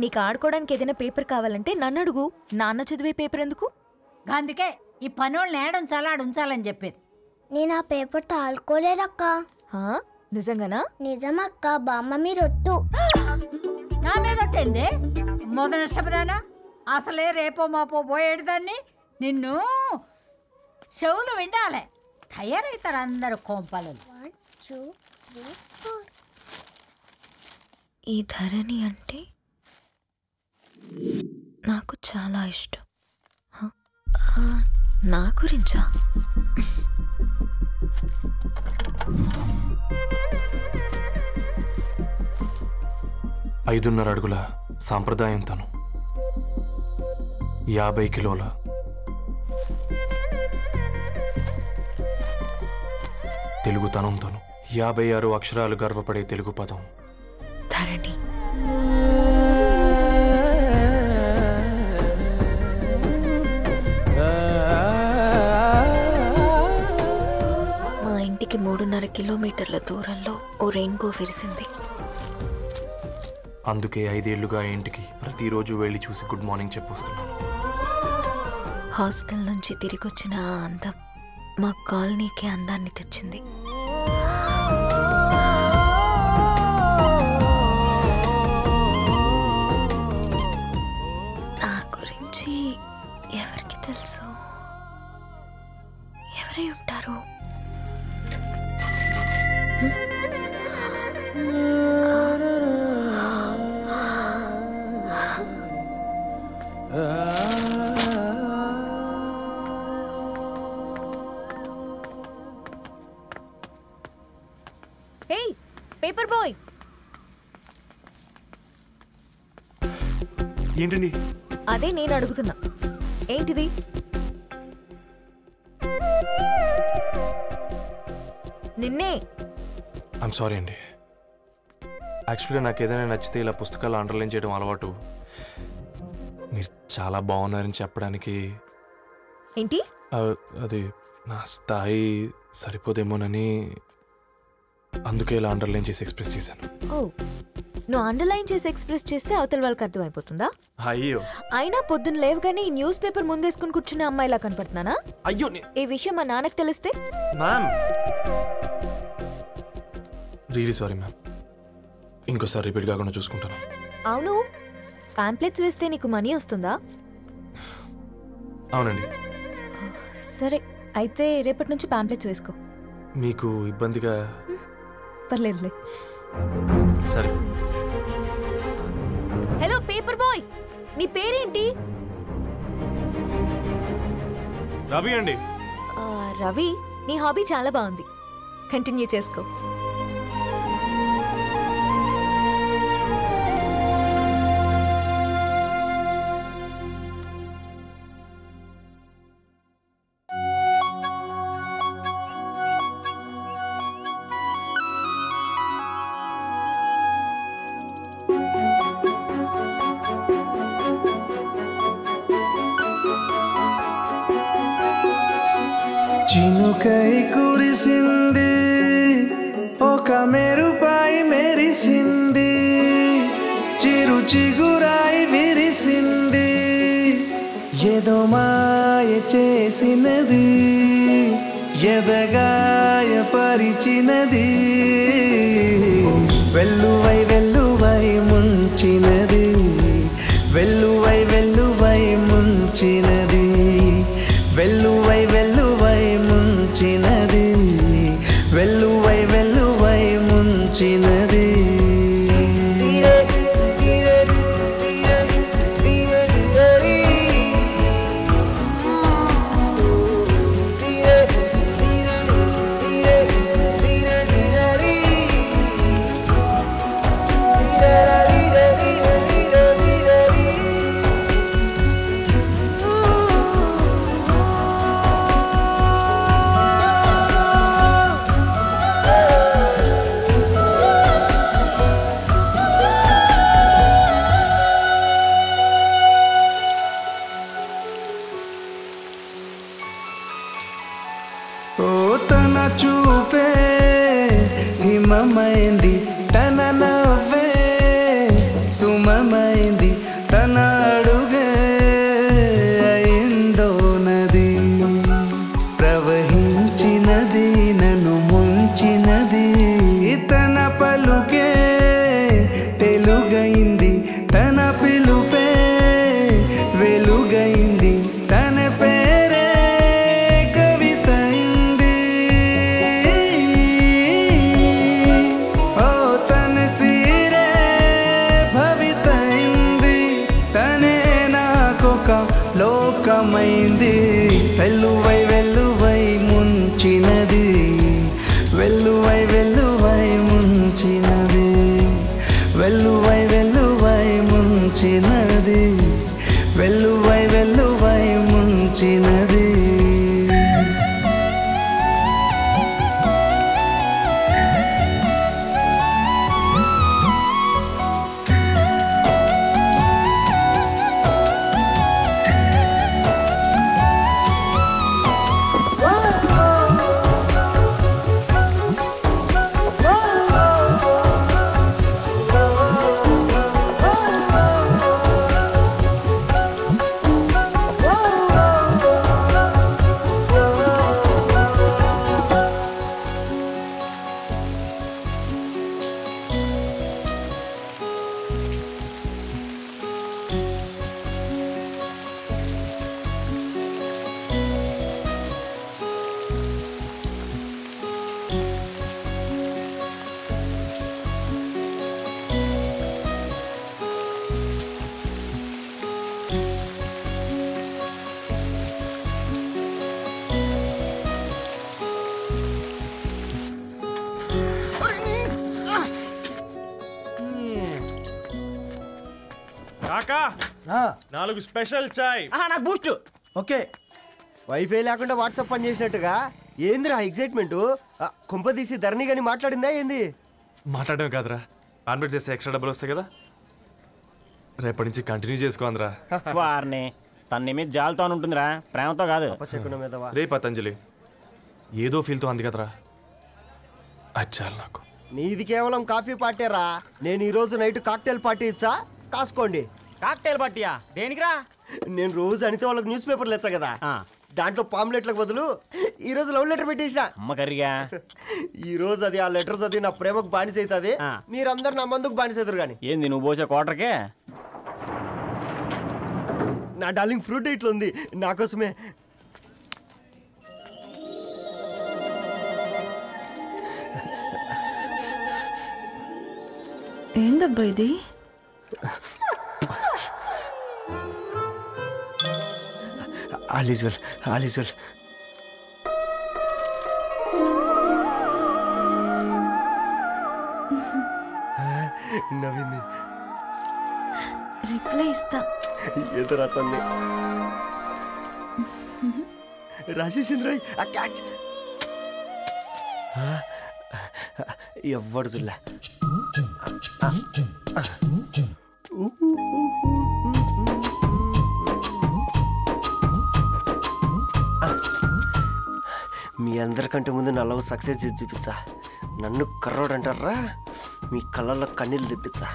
నీకు ఆడుకోవడానికి ఏదైనా పేపర్ కావాలంటే నన్ను అడుగు. నాన్న చదివే పేపర్ ఎందుకు? అందుకే ఈ పనోళ్ళని ఏడుంచాలా ఉంచాలని చెప్పేది. నేను ఆ పేపర్ తాలుకోలేదక్క. నిజంగానా? నిజమక్క, బామ్మ మీరొట్టు. నా మీద ఒట్టేంది మొదటి నష్టపదానా? అసలే రేపో మాపో పోయేడు దాన్ని. నిన్ను చెవులు వినాలే, తయారవుతారు అందరు కోంపాలు. 1 2 3 4. ఈ ధరణి అంటే నాకు చాలా ఇష్టం. నా గురించా? ఐదున్నర అడుగుల సాంప్రదాయం తను, 50 కిలోల తెలుగుతనం తను, 56 అక్షరాలు గర్వపడే తెలుగు పదం ధరణి. మా ఇంటికి 3.5 కిలోమీటర్ల దూరంలో ఓ రెయిన్బో విరిసింది. అందుకే 5 ఏళ్లుగా ఇంటికి ప్రతిరోజు వెళ్ళి చూసి గుడ్ మార్నింగ్ చెప్పొస్తున్నాను. హాస్టల్ నుంచి తిరిగి వచ్చిన ఆ అందం మా కాలనీకి అందాన్ని తెచ్చింది. నా గురించి ఎవరికి తెలుసు? ఎవరై ఉంటారు? హే పేపర్ బాయ్. ఏంటండి? అదే నేను అడుగుతున్నా, ఏంటిది? నిన్నే. ఐమ్ సారీ అండి. యాక్చువల్గా నాకు ఏదైనా నచ్చితే ఇలా పుస్తకాలు అండర్లైన్ చేయడం అలవాటు. మీరు చాలా బాగున్నారని చెప్పడానికి. ఏంటి? అది నా స్థాయి సరిపోదేమోనని అందుకే ఇలా అండర్లైన్ చేసి ఎక్స్ప్రెస్ చేశాను. ఓ, నువ్వు అండర్లైన్ చేసి ఎక్స్ప్రెస్ చేస్తే అవతల వాళ్ళకి అర్థమైపోతుందా? అయ్యో, అయినా పొద్దున్న లేవగానే ఈ న్యూస్ పేపర్ ముందేసుకుని కూర్చునే అమ్మాయిలా కనపడుతున్నానా? అయ్యో, ఈ విషయం మా నాన్నకు తెలిస్తే? Ma'am, really sorry ma'am. ఇంకోసారి రిపీట్ కాకుండా చూసుకుంటాను. అవును, పాంప్లెట్స్ వేస్తే నీకు మనీ వస్తుందా? అవునండి. సరే, అయితే రేపటి నుంచి పాంప్లెట్స్ వేసుకో. మీకు ఇబ్బందిగా? పర్లేదులే. సరే. హలో పేపర్ బాయ్, నీ పేరేంటి? రవి అండి. రవి, నీ హాబీ చాలా బాగుంది, కంటిన్యూ చేసుకో. చినుకై కురిసింది, ఒక మెరుపై మెరిసింది, చిరు చిగురాయి విరిసింది, ఏదో మాయ చేసినది, ఎదగాయ పరిచినది, వెల్లువై వెల్లువై ముంచినది, వెల్లువై వెల్లువై ముంచినది, వెల్లువై వెల్లువై ముంచినది, వెల్లువై వెల్లువై ముంచినది. ఓ తన చూపే హిమమైంది, తన నవ్వే సుమమైంది, తన అడుగే అయిందో నది, ప్రవహించినది నన్ను ముంచినది, తన పలుకే తెలుగైంది, తన పిలుపే వెలుగైంది, తన పేరే కవితైంది. ఓ తన తీరే భవితైంది, తనే నాకొక లోకమైంది, వెల్లువై వెల్లువై ముంచినది, వెల్లువై వెల్లువై ముంచినది, వెల్లువై వెల్లువై ముంచినది, వెల్లువై వెల్లువై ముంచినది. కాకా 4 స్పెషల్ చాయ్. నాకు బూస్ట్. ఓకే. వైఫై లేకుండా వాట్సాప్ పని చేసినట్టుగా ఏందిరా ఎగ్జైట్మెంట్? కుంపదీసి ధరణి గాని మాట్లాడిందా ఏంది? మాట్లాడడం కాదురా, కాన్వర్ట్ చేస్తే ఎక్స్ట్రా డబ్బులు వస్తాయి కదా, రేపటి నుంచి కంటిన్యూ చేసుకోందిరా. వారిని తన మీద జాలతో ఉంటుందిరా, ప్రేమతో కాదు. రే పతంజలి, ఏదో ఫీల్తో అంది కదరా, అచ్చాలి నాకు. నీది కేవలం కాఫీ పార్టీరా, నేను ఈరోజు నైట్ కాక్టైల్ పార్టీ ఇచ్చా, కాసుకోండి. కాక్టైల్ పార్టీయా? దేనికిరా? నేను రోజు అనితే వాళ్ళకి న్యూస్ పేపర్లు ఇచ్చా కదా, దాంట్లో పాంప్లెట్లకు బదులు ఈ రోజు లవ్ లెటర్ పెట్టేసిన. అమ్మ కర్రీగా ఈ రోజు అది ఆ లెటర్ చదివి నా ప్రేమకు బానిస అవుతుంది, మీరందరూ నా మందుకు బానిస అవుతారు. కానీ ఏంది నువ్వు పోసే క్వార్టర్కే? నా డార్లింగ్ ఫ్రూట్ ఇట్లా ఉంది నా కోసమే. ఏందబ్బా ఇది? All is well, all is well. నవ్వింది. రిప్లై ఇస్తా. ఏదో రాచండి రాజేసింద్ర ఆ క్యాచ్ ఎవ్వడు చూడలే. మీ అందరికంటే ముందు నా లవ్ సక్సెస్ చేసి చూపించా. నన్ను కర్రోడు అంటారా, మీ కళ్ళల్లో కన్నీళ్ళు తెప్పించా.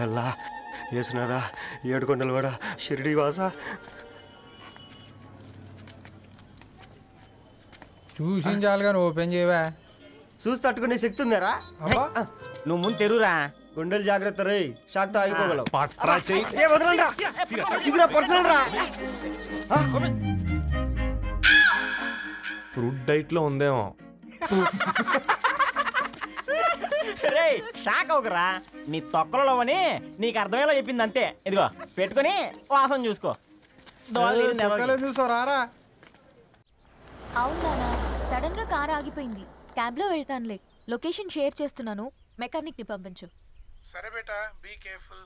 ఎలా వేసినారా ఏడుకొండలు కూడా షిరిడి వాస. చూసించాలి కానీ ఓపెన్ చేయవా? చూసి తట్టుకునే శక్తి ఉందారా? నువ్వు ముందు తెరురా. గుండెలు జాగ్రత్త రే, షాక్తో ఆగిపోగలవు. ఫ్రూట్ డైట్లో ఉందేమో. రే షాక్ అవకరా, నీ తొక్కలలో అని నీకు అర్థమయ్యేలా చెప్పింది అంతే. ఇదిగో పెట్టుకొని వాసన చూసుకో. చూసారా? అవునా, సడన్ గా కార్ ఆగిపోయింది. క్యాబ్ లో వెళ్తానులే. లొకేషన్ షేర్ చేస్తున్నాను, మెకానిక్ ని పంపించు. సరే బేటా, be careful.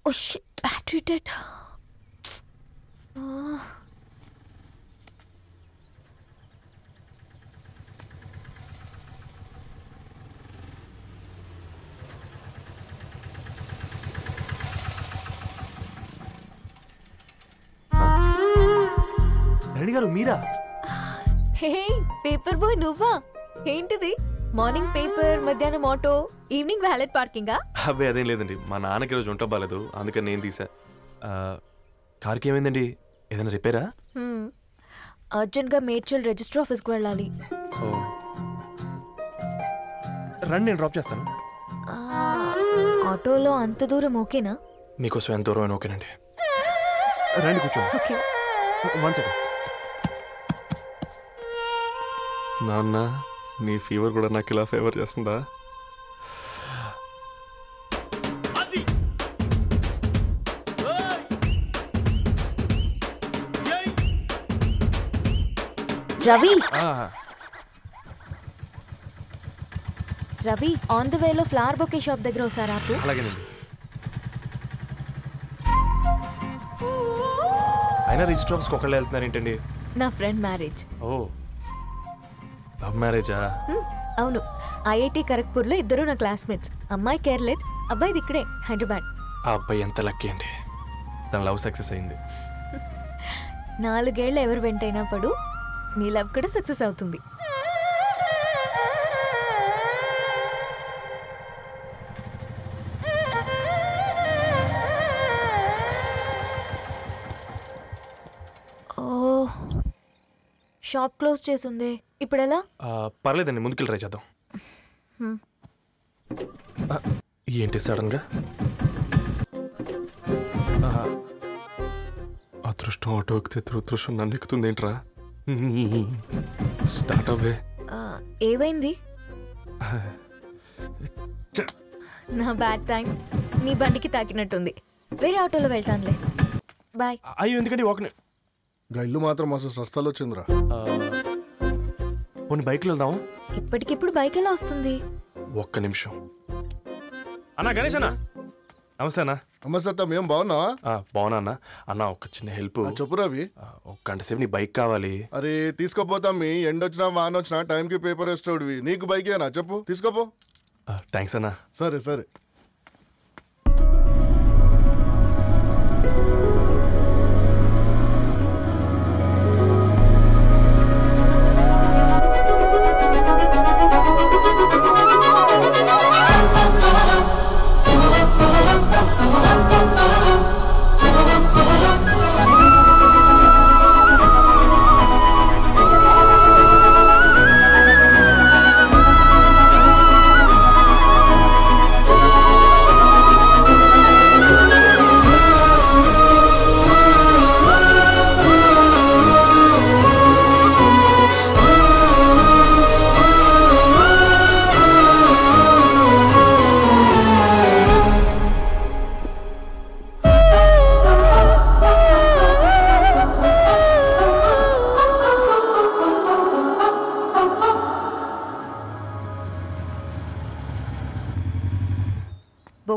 Oh shit, battery dead. Reddy గారు మీరా? హే పేపర్ బాయ్ నువ్వా? ఏంటిది? మార్నింగ్ పేపర్, మధ్యాహ్నం ఆటో, ఈవినింగ్ వ్యాలెట్ పార్కింగా? అబ్బాయి అదేం లేదండి, మా నాన్నకి రోజు ఉంట బాగాలేదు, అందుకని నేను తీసా. కార్కి ఏమైందండి? ఏదైనా రిపేరా? అర్జెంట్గా మేడ్చల్ రిజిస్టర్ ఆఫీస్కి వెళ్ళాలి. రండి, నేను డ్రాప్ చేస్తాను. ఆటోలో అంత దూరం ఓకేనా? మీకోసం ఎంత దూరం అయినా ఓకేనండి. రండి కూర్చోండి. ఓకే. One second. నాన్న, నీ ఫీవర్ కూడా నాకు ఇలా ఫేవర్ చేస్తుందా? రవి రవి, ఆన్ ద వేలో ఫ్లవర్ బొకే షాప్ దగ్గర ఒకసారి ఆపు. అలాగేనండి. అయినా రిజిస్టర్ ఆఫీస్కి ఒకళ్ళు వెళ్తున్నారు ఏంటండి? నా ఫ్రెండ్ మ్యారేజ్. ఓ, లవ్ మ్యారేజా? అవును, ఐఐటి ఖరగ్పూర్లో ఇద్దరు నా క్లాస్మేట్స్. అమ్మాయి కేర్లెట్, అబ్బాయిది ఇక్కడే హైదరాబాద్. ఆ అబ్బాయి ఎంత లక్కీ అండి, తన లవ్ సక్సెస్ అయింది. 4 ఏళ్ళు ఎవరు వెంటైనా పడు, నీ లవ్ కూడా సక్సెస్ అవుతుంది. ఓ, షాప్ క్లోజ్ చేసింది, ఇప్పుడు ఎలా? పర్లేదండి, ముందుకెళ్ళి ట్రై చేద్దాం. ఏంటి సడన్గా? అదృష్టం ఆటో ఎక్కితే దురదృష్టం నన్ను ఎక్కుతుంది ఏంట్రా? స్టార్ట్ అవ్వే. ఏమైంది? నా బ్యాడ్ టైం నీ బండికి తాకినట్టుంది. వేరే ఆటోలో వెళ్తానులే, బాయ్. అయ్యో ఎందుకండి ఒక ఇల్లు మాత్రం మస్తు సస్తాలో వచ్చిందిరా. పోనీ బైక్లో వెళ్దాం. ఇప్పటికిప్పుడు బైక్ ఎలా వస్తుంది? ఒక్క నిమిషం. అన్నా గణేష్ అన్న, నమస్తే అన్న. నమస్తే, మేము బాగున్నావా? బాగున్నా అన్న. అన్న ఒక చిన్న హెల్ప్. చెప్పు రవి. ఒక గంట సేపు నీ బైక్ కావాలి. అరే తీసుకోపోతాం, మీ ఎండొచ్చినా వాన వచ్చినా టైంకి పేపర్ వేస్తాడువి. నీకు బైకేనా? చెప్పు, తీసుకోపో. థ్యాంక్స్ అన్న. సరే సరే.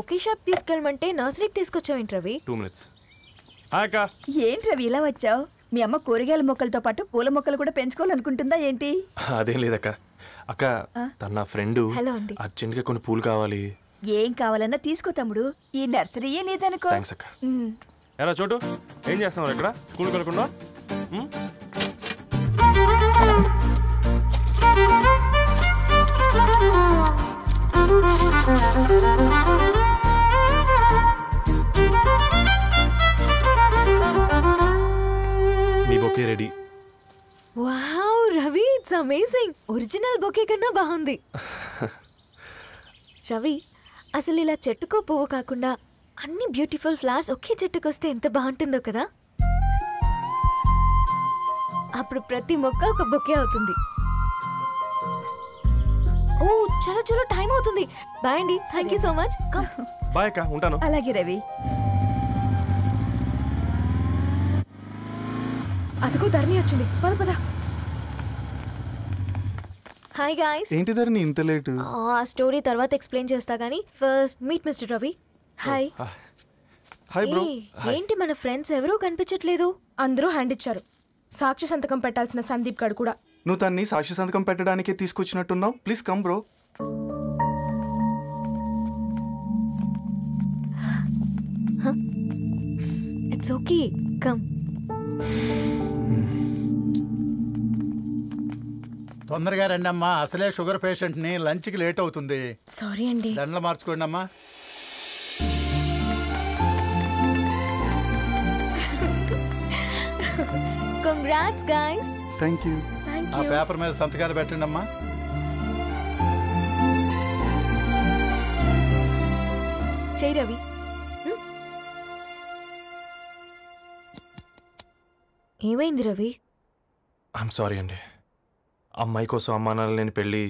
బొకే షాప్ తీసుకెళ్ళమంటే నర్సరీకి తీసుకొచ్చావేంటి రవి? 2 minutes. ఏంటి రవి ఇలా వచ్చావు? మీ అమ్మ కూరగాయల మొక్కలతో పాటు పూల మొక్కలు కూడా పెంచుకోవాలనుకుంటుందా ఏంటి? అదేం లేదక్క. అక్క తన నా ఫ్రెండ్ హలో అండి. అర్జెంట్గా కొన్ని పూలు కావాలి. ఏం కావాలన్నా తీసుకో తమ్ముడు, ఈ నర్సరీయే నీదనుకో. థ్యాంక్స్ అక్క. ఎలా చోటు ఏం చేస్తున్నావు ఇక్కడ? స్కూల్కి వెళ్ళకుండా? మీ bouquet ready. Wow Ravi, it's amazing. Original bouquet కన్నా బాగుంది. రవి, అసలు ఇలా చెట్టుకో పువ్వు కాకుండా అన్ని బ్యూటిఫుల్ ఫ్లవర్స్ ఒకే చెట్టుకు వస్తే ఎంత బాగుంటుందో కదా. అప్పుడు ప్రతి మొక్క ఒక బొకే అవుతుంది. ఓ చలో చలో, టైం అవుతుంది. బాయ్ అండి, thank you so much. Bye అక్క, ఉంటాను. అలాగే రవి. అదిగో ధరణి వచ్చింది, పద పద. Hi guys. ఏంటి ధరణి ఇంత లేటు? ఆ స్టోరీ తర్వాత ఎక్స్ప్లెయిన్ చేస్తా గానీ first meet mister Ravi. Hi. Hi bro. ఏంటి మన ఫ్రెండ్స్ ఎవరూ కనిపించట్లేదు? అందరూ హ్యాండ్ ఇచ్చారు. సాక్షి సంతకం పెట్టాల్సిన సందీప్ గడు కూడా. నువ్వు తన్ని సాక్షి సంతకం పెట్టడానికే తీసుకొచ్చినట్టున్నావు. Please come bro. It's okay, come. తొందరగా రండి అమ్మా, అసలే షుగర్ పేషెంట్ని, లంచ్కి లేట్ అవుతుంది. సారీ అండి. దండలు మార్చుకోండి అమ్మా. Congrats guys. Thank you. ఆ పేపర్ మీద సంతకాలు పెట్టండి అమ్మా. చెయ్ రవి. ఏమైంది రవి? ఐఎమ్ సారీ అండి. అమ్మాయి కోసం అమ్మానాలు లేని పెళ్ళి,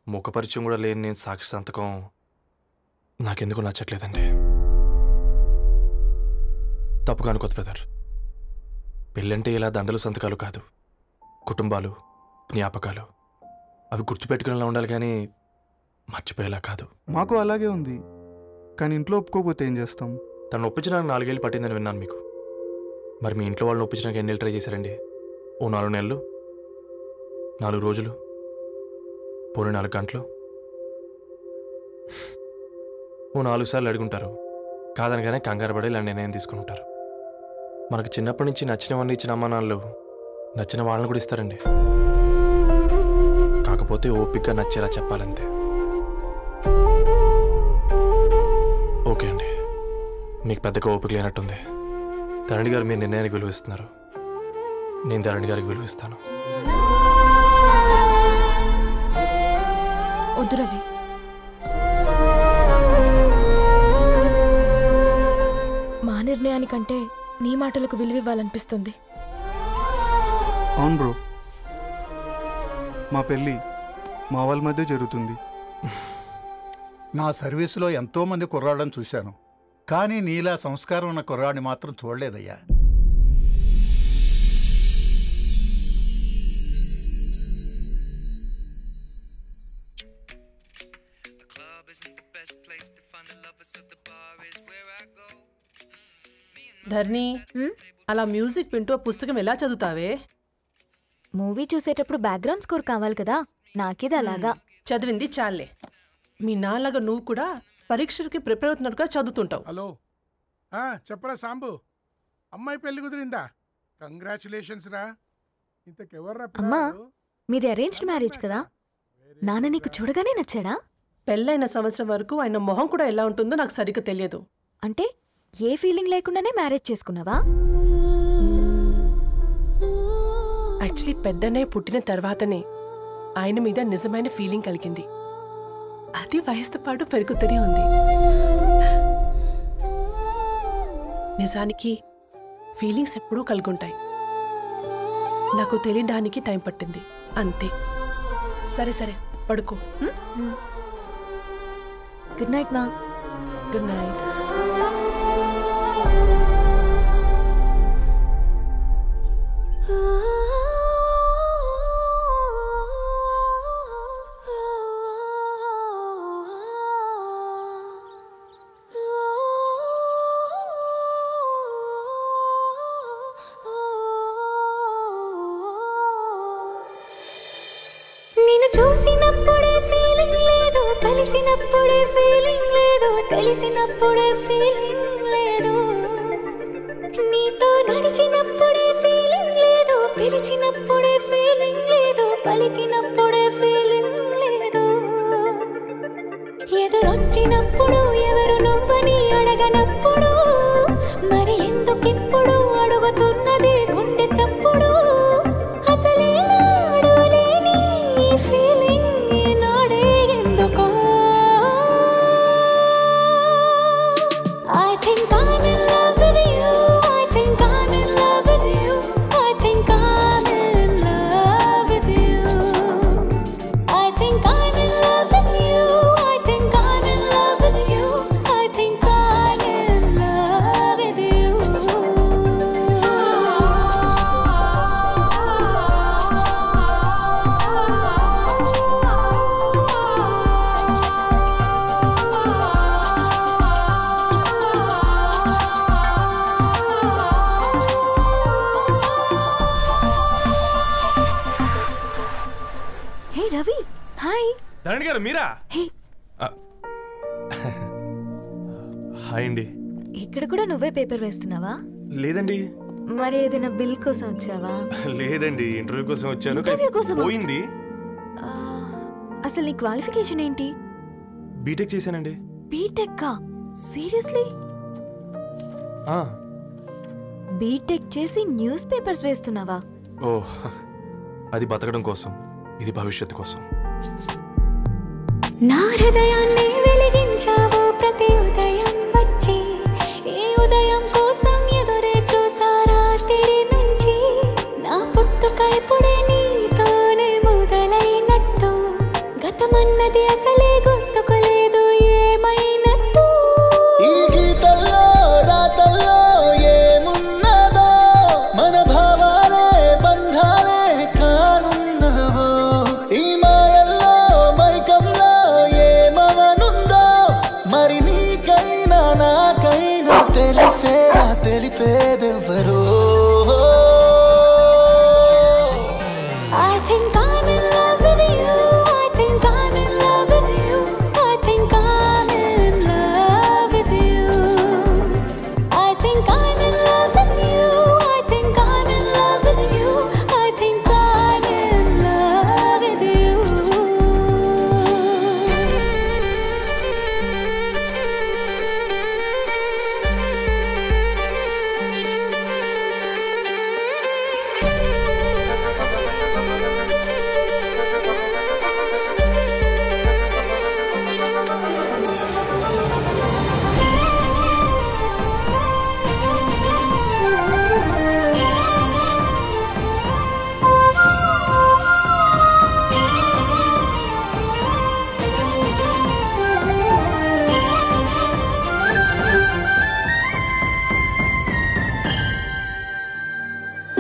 ముఖపరిచయం కూడా లేని నేను సాక్షి సంతకం నాకెందుకు నచ్చట్లేదండి. తప్పుగా అనుకోదు బ్రదర్. పెళ్ళంటే ఇలా దండలు సంతకాలు కాదు, కుటుంబాలు, జ్ఞాపకాలు. అవి గుర్తుపెట్టుకునేలా ఉండాలి కానీ మర్చిపోయేలా కాదు. మాకు అలాగే ఉంది, కానీ ఇంట్లో ఒప్పుకోకపోతే ఏం చేస్తాం? తను ఒప్పించడానికి 4 ఏళ్ళు పట్టిందని విన్నాను మీకు. మరి మీ ఇంట్లో వాళ్ళని ఒప్పించడానికి ఎన్ని ఏళ్ళు ట్రై చేశారండి? ఓ 4 నెలలు, 4 రోజులు, పోనీ 4 గంటలు, ఓ 4 సార్లు అడుగుంటారు. కాదనగానే కంగారు పడి ఇలా నిర్ణయం తీసుకుని ఉంటారు. మనకు చిన్నప్పటి నుంచి నచ్చినవన్నీ ఇచ్చిన అమ్మానాళ్ళు నచ్చిన వాళ్ళని కూడా ఇస్తారండి. కాకపోతే ఓపికగా నచ్చేలా చెప్పాలంతే. ఓకే అండి, మీకు పెద్దగా ఓపిక లేనట్టుంది. ధరణి గారు మీ నిర్ణయానికి విలువిస్తున్నారు, నేను ధరణి గారికి విలువిస్తాను. వద్దు రవి. మా నిర్ణయానికంటే నీ మాటలకు విలువివ్వాలనిపిస్తుంది. అవును బ్రో, మా పెళ్ళి మా వాళ్ళ మధ్య జరుగుతుంది. నా సర్వీసులో ఎంతోమంది కుర్రాళ్ళని చూశాను, కానీ నీలా సంస్కారం ఉన్న కుర్రాడిని మాత్రం చూడలేదయ్యా. ధర్ని, అలా మ్యూజిక్ వింటూ పుస్తకం ఎలా చదువుతావే? మూవీ చూసేటప్పుడు బ్యాక్గ్రౌండ్ స్కోర్ కావాలి కదా, నాకేది అలాగా. చదివింది చాలే. మీ నాన్నగా నువ్వు కూడా పరీక్షలకి ప్రిపేర్ అవుతున్నట్టుగా చదువుతుంటావు. హలో, చెప్పరా సాంబు, అమ్మాయి పెళ్లి కుదిరిందా? కంగ్రాచులేషన్స్ రా. ఇంతకెవర్రా? అమ్మా, మీది అరేంజ్డ్ మ్యారేజ్ కదా, నాన్న నీకు చూడగానే నచ్చాడా? పెళ్ళైన సంవత్సరం వరకు ఆయన మొహం కూడా ఎలా ఉంటుందో నాకు సరిగ్గా తెలియదు. అంటే ఏ ఫీలింగ్ లేకుండానే మ్యారేజ్ చేసుకున్నావా? యాక్చువల్లీ పెద్దనే పుట్టిన తర్వాతనే ఆయన మీద నిజమైన ఫీలింగ్ కలిగింది. అది వయసుతో పాటు పెరుగుతూనే ఉంది. నిజానికి ఫీలింగ్స్ ఎప్పుడూ కలుగుంటాయి. నాకు తెలియడానికి టైం పట్టింది అంతే. సరే సరే, పడుకో. గుడ్ నైట్ మా. Good night. నిన్ను చూసినప్పుడే ఫీలింగ్ లేదు, కలిసినప్పుడే ఫీలింగ్ లేదు, తెలిసినప్పుడే ఫీలింగ్ లేదు, నీతో నడిచినప్పుడే ఫీలింగ్ లేదు, పిలిచినప్పుడే ఫీలింగ్ లేదు, పలికినప్పుడే ఫీలింగ్ లేదు, ఎదురొచ్చినప్పుడు ఎవరు నువ్వని అడగనప్పుడు మరి ఎందుకిప్పుడు అడుగుతున్నది గుండె చప్పుడు, అసలే నాడులేని ఈ ఫీలింగ్ ఈనాడే ఎందుకో. I think I'm in love with you, I think I'm in love with you, I think I'm in love with you, I think I'm in love with you, I think I'm in love with you, I think I'm in love with you. Hey Ravi, hi. Dharani గారు మీరా? హే, hi అండి. ఇక్కడ కూడా నువ్వే paper వేస్తున్నావా? లేదండి. మరి ఏదైనా bill కోసం వచ్చావా? లేదండి, ఇంటర్వ్యూ కోసం వచ్చాను. ఇంటర్వ్యూ కోసమా? పోయింది. అసలు నీ క్వాలిఫికేషన్ ఏంటి? బీటెక్ చేశానండి. బీటెక్? సీరియస్లీ? బీటెక్ చేసి న్యూస్ పేపర్స్ వేస్తున్నావా? ఓ, అది బతకడం కోసం, ఇది భవిష్యత్తు కోసం. నా హృదయాన్ని వెలిగించావు ప్రతి ఉదయం వచ్చి, ఈ ఉదయం కోసం ఎదురే చూసారా తిరి నుంచి, నా పుట్టుక ఇప్పుడే నీతోనే మొదలైనట్టు, గతమన్నది అసలే గుర్తుకులేదు ఏమైనట్టు, ఈ గీతల్లో రాతల్లో ఏమున్నదో, మన భావాలే బంధాలే కానున్నవో, ఈ మాయల్లో మైకంలో ఏమవనుందో, మరి నీకైనా నాకైనా తెలిసేలా తెలిపేదెవరో. I think I'm in love with you, I think I'm in love with you, I think I'm in love with you, I think I'm in love with you, I think I'm in love with you, I think I'm in love with you.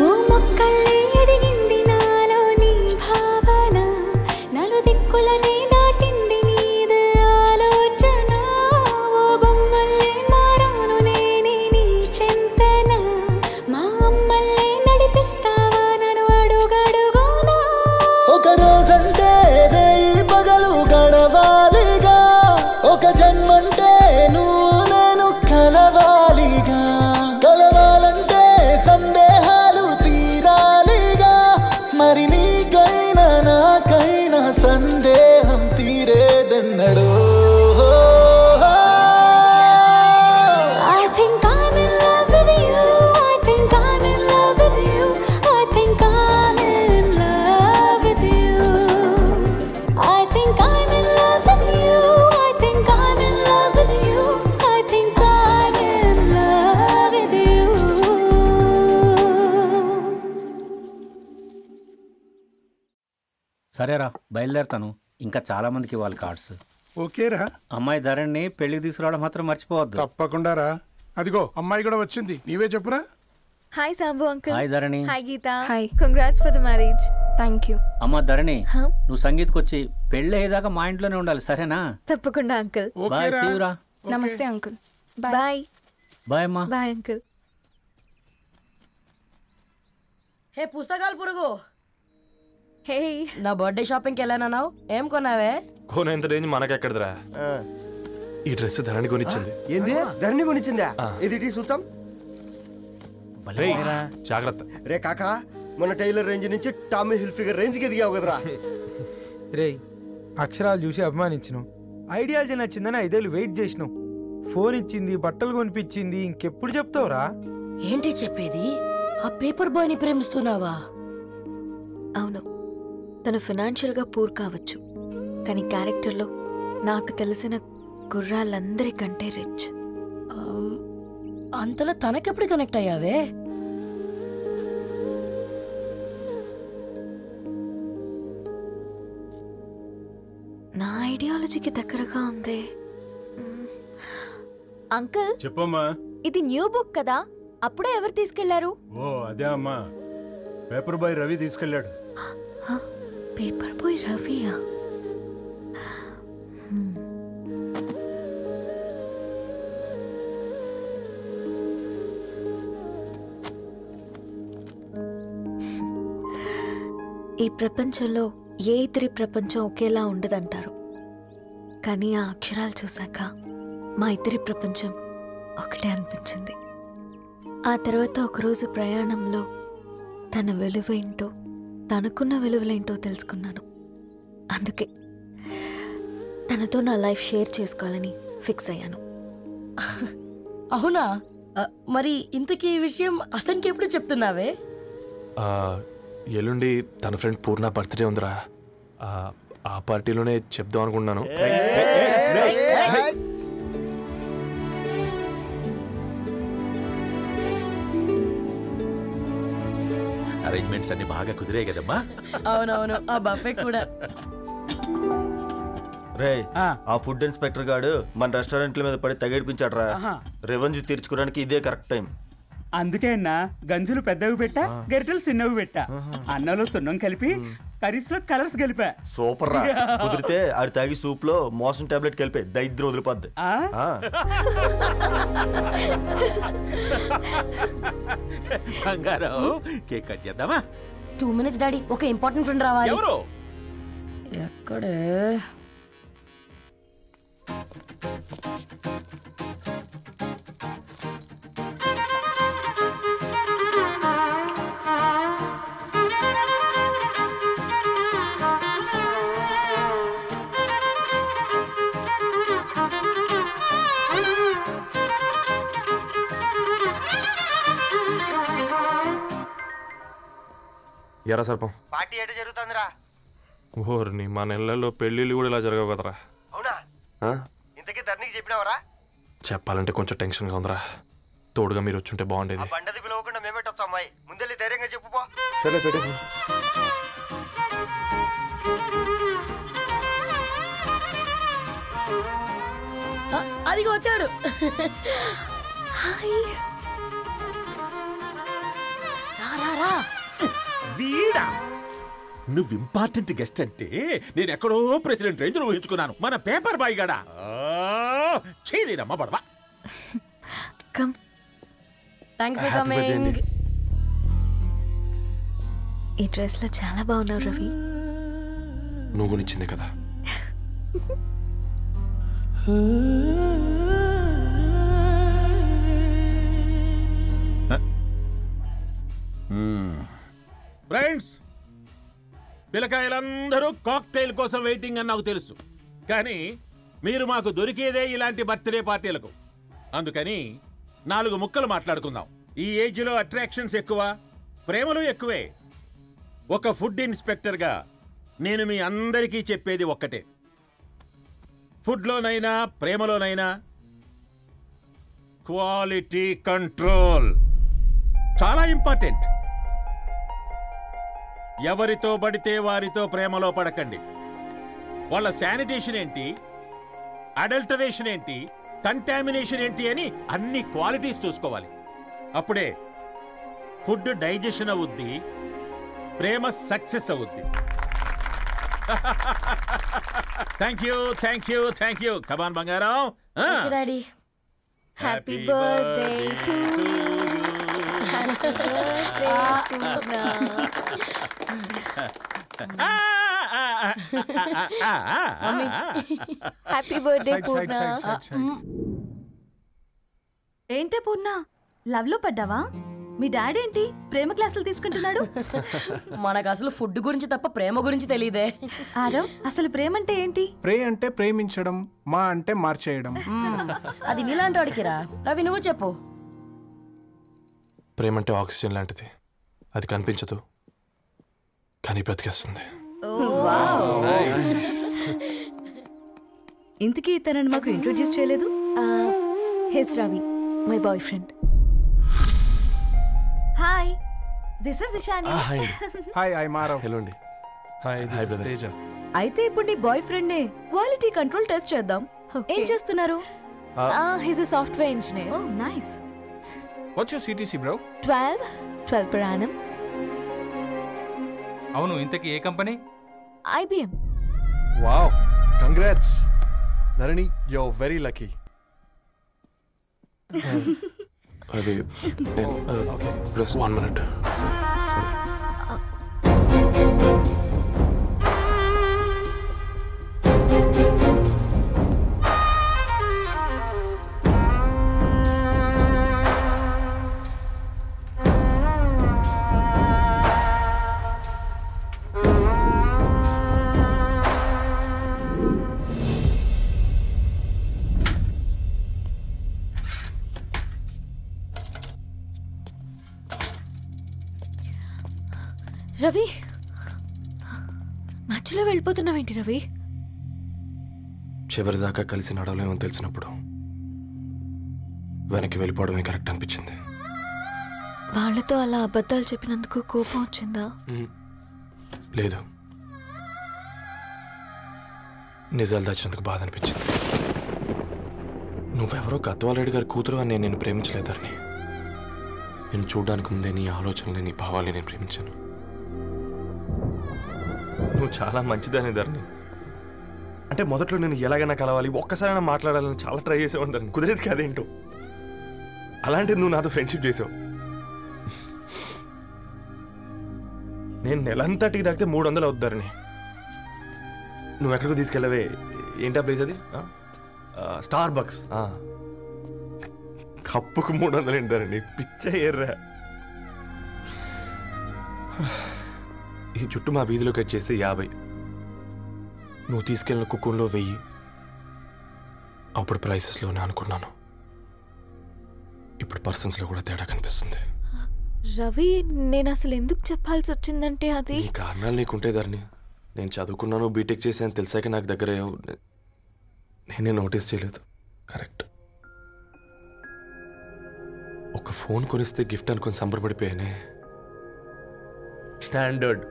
ఓ మొక్కల్లే ఎదిగింది నాలో నీ భావన, నలు దిక్కులనే దాటింది నీది ఆలోచన, ఓ బొమ్మల్లే మారాను నేనే నీ చింతన, మా అమ్మల్లే నడిపిస్తావా నన్ను అడుగడుగునా, ఒక రోజంటే రేయి పగలు గడవాలిగా, ఒక జన్మంటే నువ్వు నేను కలవాలిగా, కలవాలంటే సందేహాలు తీరాలిగా, మరి నీకైనా నాకైనా సందేహం తీరేదెన్నడో. I think I'm in love with you, I think I'm in love with you, I think I'm in love with you, I think I'm in love with you, I think I'm in love with you, I think I'm in love with you. సరేరా, బయలుదేరుతాను. ఇంకా చాలా మందికి ఇవ్వాలి cards. ఓకేరా. అమ్మాయి ధరణి పెళ్లికి తీసుకురావడం మాత్రం మర్చిపోవద్దు. తప్పకుండా రా. అదిగో అమ్మాయి కూడా వచ్చింది, నీవే చెప్పురా. Hi Sambu uncle. Hi Dharani. Hi Geeta. Hi. Congrats for the marriage. Thank you. అమ్మ ధరణి, నువ్వు సంగీత్కి వచ్చి పెళ్ళి అయ్యేదాకా మా ఇంట్లోనే ఉండాలి, సరేనా? తప్పకుండా అంకుల్. బాయ్, సీయురా. నమస్తే అంకుల్. బాయ్. బాయ్ అమ్మా. Bye uncle. హే పుస్తకాలు పురుగు, హే నా బర్త్డే షాపింగ్కి వెళ్ళానన్నావు ఏం కొన్నావే? కోనేంత రేంజ్ మనకెక్కడదిరా. ఈ డ్రెస్ ధరణి కొనిచ్చింది. ఏంది ధరణి కొనిచ్చిందా? ఇది చూసాం. జాగ్రత్త రే కాకా, మన టైలర్ రేంజ్ నుంచి టామీ హిల్ఫిగర్ రేంజ్కి ఎదిగావు కదరా. రే అక్షరాలు చూసి అభిమానించను, ఐడియాలజీ నచ్చిందని 5 ఏళ్ళు వెయిట్ చేసినావు. ఫోన్ ఇచ్చింది, బట్టలు కొనిపించింది, ఇంకెప్పుడు చెప్తావురా? ఏంటి చెప్పేది? ఆ పేపర్ బాయ్ని ప్రేమిస్తున్నావా? అవును, తను ఫినాన్షియల్గా పూర్ కావచ్చు, కానీ క్యారెక్టర్లో నాకు తెలిసిన కుర్రాళ్ళందరికంటే రిచ్. అంతలో తనకెప్పుడు కనెక్ట్ అయ్యావే? నా ఐడియాలజీకి దగ్గరగా ఉంది. అంకుల్ చెప్పమ్మా. ఇది న్యూ బుక్ కదా, అప్పుడే ఎవరు తీసుకెళ్లారు? ఓ అదే అమ్మా, పేపర్ బాయ్ రవి తీసుకెళ్ళాడు. పేపర్ బాయ్ రవియా? ఈ ప్రపంచంలో ఏ ఇద్దరి ప్రపంచం ఒకేలా ఉండదంటారు, కానీ ఆ అక్షరాలు చూశాక మా ఇద్దరి ప్రపంచం ఒకటే అనిపించింది. ఆ తర్వాత ఒకరోజు ప్రయాణంలో తన విలువేంటో, తనకున్న విలువలేంటో తెలుసుకున్నాను. అందుకే తనతో నా లైఫ్ షేర్ చేసుకోవాలని ఫిక్స్ అయ్యాను. అవునా? మరి ఇంతకీ ఈ విషయం అతనికి ఎప్పుడు చెప్తున్నావే? ఎల్లుండి తన ఫ్రెండ్ పూర్ణ బర్త్డే ఉందిరా. ఆ పార్టీలోనే చెప్దాం అనుకున్నాను. అరేంజ్మెంట్స్ అన్ని బాగా కుదిరాయి కదమ్మా? అవునవును, ఆ బఫే కూడా. రే ఆ ఫుడ్ ఇన్స్పెక్టర్ గాడు మన రెస్టారెంట్ల మీద పడి తగేడిపించాడు రా. రెవెన్యూ తీర్చుకోవడానికి ఇదే కరెక్ట్ టైం. అందుకే అన్న గంజులు పెద్దవి పెట్టా, గరిటెలు చిన్నవి పెట్టా. అన్నంలో సున్నం కలిపి, కర్రీస్ లో కలర్స్ కలిపా. సూపర్ రా. కుదిరితే ఆడి తాగి సూప్ లో మోషన్ టాబ్లెట్ కలిపే దైద్రం వదిలిపోద్ది. బంగారం కేక్ కట్ చేద్దామా? 2 minutes డాడీ, ఒక ఇంపార్టెంట్ ఫ్రెండ్ రావాలి. ఎవరు? ఎక్కడే? ఎరా సర్పం, పార్టీ ఎట జరుగుతుందిరా? ఓర్ని మా నెలల్లో పెళ్ళిళ్ళు కూడా ఇలా జరగవు కదరా. అవునా? ఇంతకీ ధరణికి చెప్పినావరా? చెప్పాలంటే కొంచెం టెన్షన్గా ఉందిరా. తోడుగా మీరు వచ్చుంటే బాగుండేది. బండది పిలవకుండా మేమేటొచ్చు అమ్మాయి, ముందెళ్ళి ధైర్యంగా చెప్పుపో. సరే పెట్టే. అదిగో వచ్చాడు. వీడా? నువ్వు ఇంపార్టెంట్ గెస్ట్ అంటే నేను ఎక్కడో ప్రెసిడెంట్ రేంజ్ లో ఊహించుకున్నాను. మన పేపర్ బాయ్ గడా చేయలేనమ్మా బడవా. Thanks for coming. ఈ డ్రెస్ లో చాలా బాగున్నావు రవి. నువ్వు కొనిచ్చిందే కదా. ఫ్రెండ్స్, పిల్లకాయలందరూ కాక్టైల్ కోసం వెయిటింగ్ అని నాకు తెలుసు, కానీ మీరు మాకు దొరికేదే ఇలాంటి బర్త్డే పార్టీలకు. అందుకని 4 ముక్కలు మాట్లాడుకుందాం. ఈ ఏజ్లో అట్రాక్షన్స్ ఎక్కువ, ప్రేమలు ఎక్కువే. ఒక ఫుడ్ ఇన్స్పెక్టర్గా నేను మీ అందరికీ చెప్పేది ఒక్కటే, ఫుడ్లోనైనా ప్రేమలోనైనా క్వాలిటీ కంట్రోల్ చాలా ఇంపార్టెంట్. ఎవరితో పడితే వారితో ప్రేమలో పడకండి. వాళ్ళ శానిటేషన్ ఏంటి, అడల్టరేషన్ ఏంటి, కంటామినేషన్ ఏంటి అని అన్ని క్వాలిటీస్ చూసుకోవాలి. అప్పుడే ఫుడ్ డైజెషన్ అవుద్ది, ప్రేమ సక్సెస్ అవుద్ది. Thank you, thank you, thank you. Come on బంగారం. Daddy, happy birthday to you. Happy birthday to నా. Happy birthday Purna. ఏంటే పూర్ణ, లవ్ లో పడ్డావా? మీ డాడీ ఏంటి ప్రేమ క్లాసులు తీసుకుంటున్నాడు? మనకు అసలు ఫుడ్ గురించి తప్ప ప్రేమ గురించి తెలియదే. ఆరవ్, అసలు ప్రేమ అంటే ఏంటి? ప్రే అంటే ప్రేమించడం, మా అంటే మార్చేయడం. అది నీలాంటి వాడికిరా. రవి నువ్వు చెప్పు. ప్రేమ అంటే ఆక్సిజన్ లాంటిది. అది కనిపించదు కానీ బ్రతికేస్తుంది. ఇంతకీ తనని మాకు ఇంట్రొడ్యూస్ చేయలేదు. He's Ravi, my boyfriend. Hi, this is Ishani. Hi, I మారవ్. హలో అండి. Hi, this is Teja. అయితే ఇప్పుడు నీ బాయ్ ఫ్రెండ్ నే క్వాలిటీ కంట్రోల్ టెస్ట్ చేద్దాం. ఏం చేస్తున్నారు? He's a software engineer. Oh nice. What's your CTC bro? 12 per annum. అవును, ఇంతకీ ఏ company? IBM. Wow, congrats Dharani, you are very lucky. అది ప్లస్ 1 minute. రవి, మధ్యలో వెళ్ళిపోతున్నావేంటి రవి? చివరిదాకా కలిసి నడవలేమని తెలిసినప్పుడు వెనక్కి వెళ్ళిపోవడమే కరెక్ట్ అనిపించింది. వాళ్ళతో అలా అబద్ధాలు చెప్పినందుకు కోపం వచ్చిందా? లేదు, నిజాలు దాచినందుకు బాధ అనిపించింది. నువ్వెవరో గద్వాలరెడ్డి గారి కూతురు అని నేను ప్రేమించలేదని. నేను చూడడానికి ముందే నీ ఆలోచనలు, నీ భావాలని నేను ప్రేమించాను. నువ్వు చాలా మంచిదని ధరణి. అంటే మొదట్లో నేను ఎలాగైనా కలవాలి, ఒక్కసారైనా మాట్లాడాలని చాలా ట్రై చేసేవాడిని ధరణి. కుదిరేది కాదేంటో. అలాంటిది నువ్వు నాతో ఫ్రెండ్షిప్ చేసావు. నేను నెలంతటికి తాగితే 300 అవుతారని. నువ్వు ఎక్కడికో తీసుకెళ్ళవే, ఏంటా ప్లేస్ అది? Star bucks. కప్పుకు 300 ఏంటారండి, పిచ్చ ఎర్రా. ఈ చుట్టూ మా వీధిలో కట్ చేస్తే 50. నువ్వు తీసుకెళ్ళిన కుక్కర్లో 1000. అప్పుడు ప్రైసెస్లోనే అనుకున్నాను, ఇప్పుడు పర్సన్స్లో కూడా తేడా కనిపిస్తుంది. రవి, నేను అసలు ఎందుకు చెప్పాల్సి వచ్చిందంటే అది నీ కారణాలు నీకుంటే ధరణి. నేను చదువుకున్నాను, బీటెక్ చేశాను తెలిసాక నాకు దగ్గర నేనే నోటీస్ చేయలేదు. కరెక్ట్. ఒక ఫోన్ కొనిస్తే గిఫ్ట్ అనుకొని సంబరపడిపోయానే. స్టాండర్డ్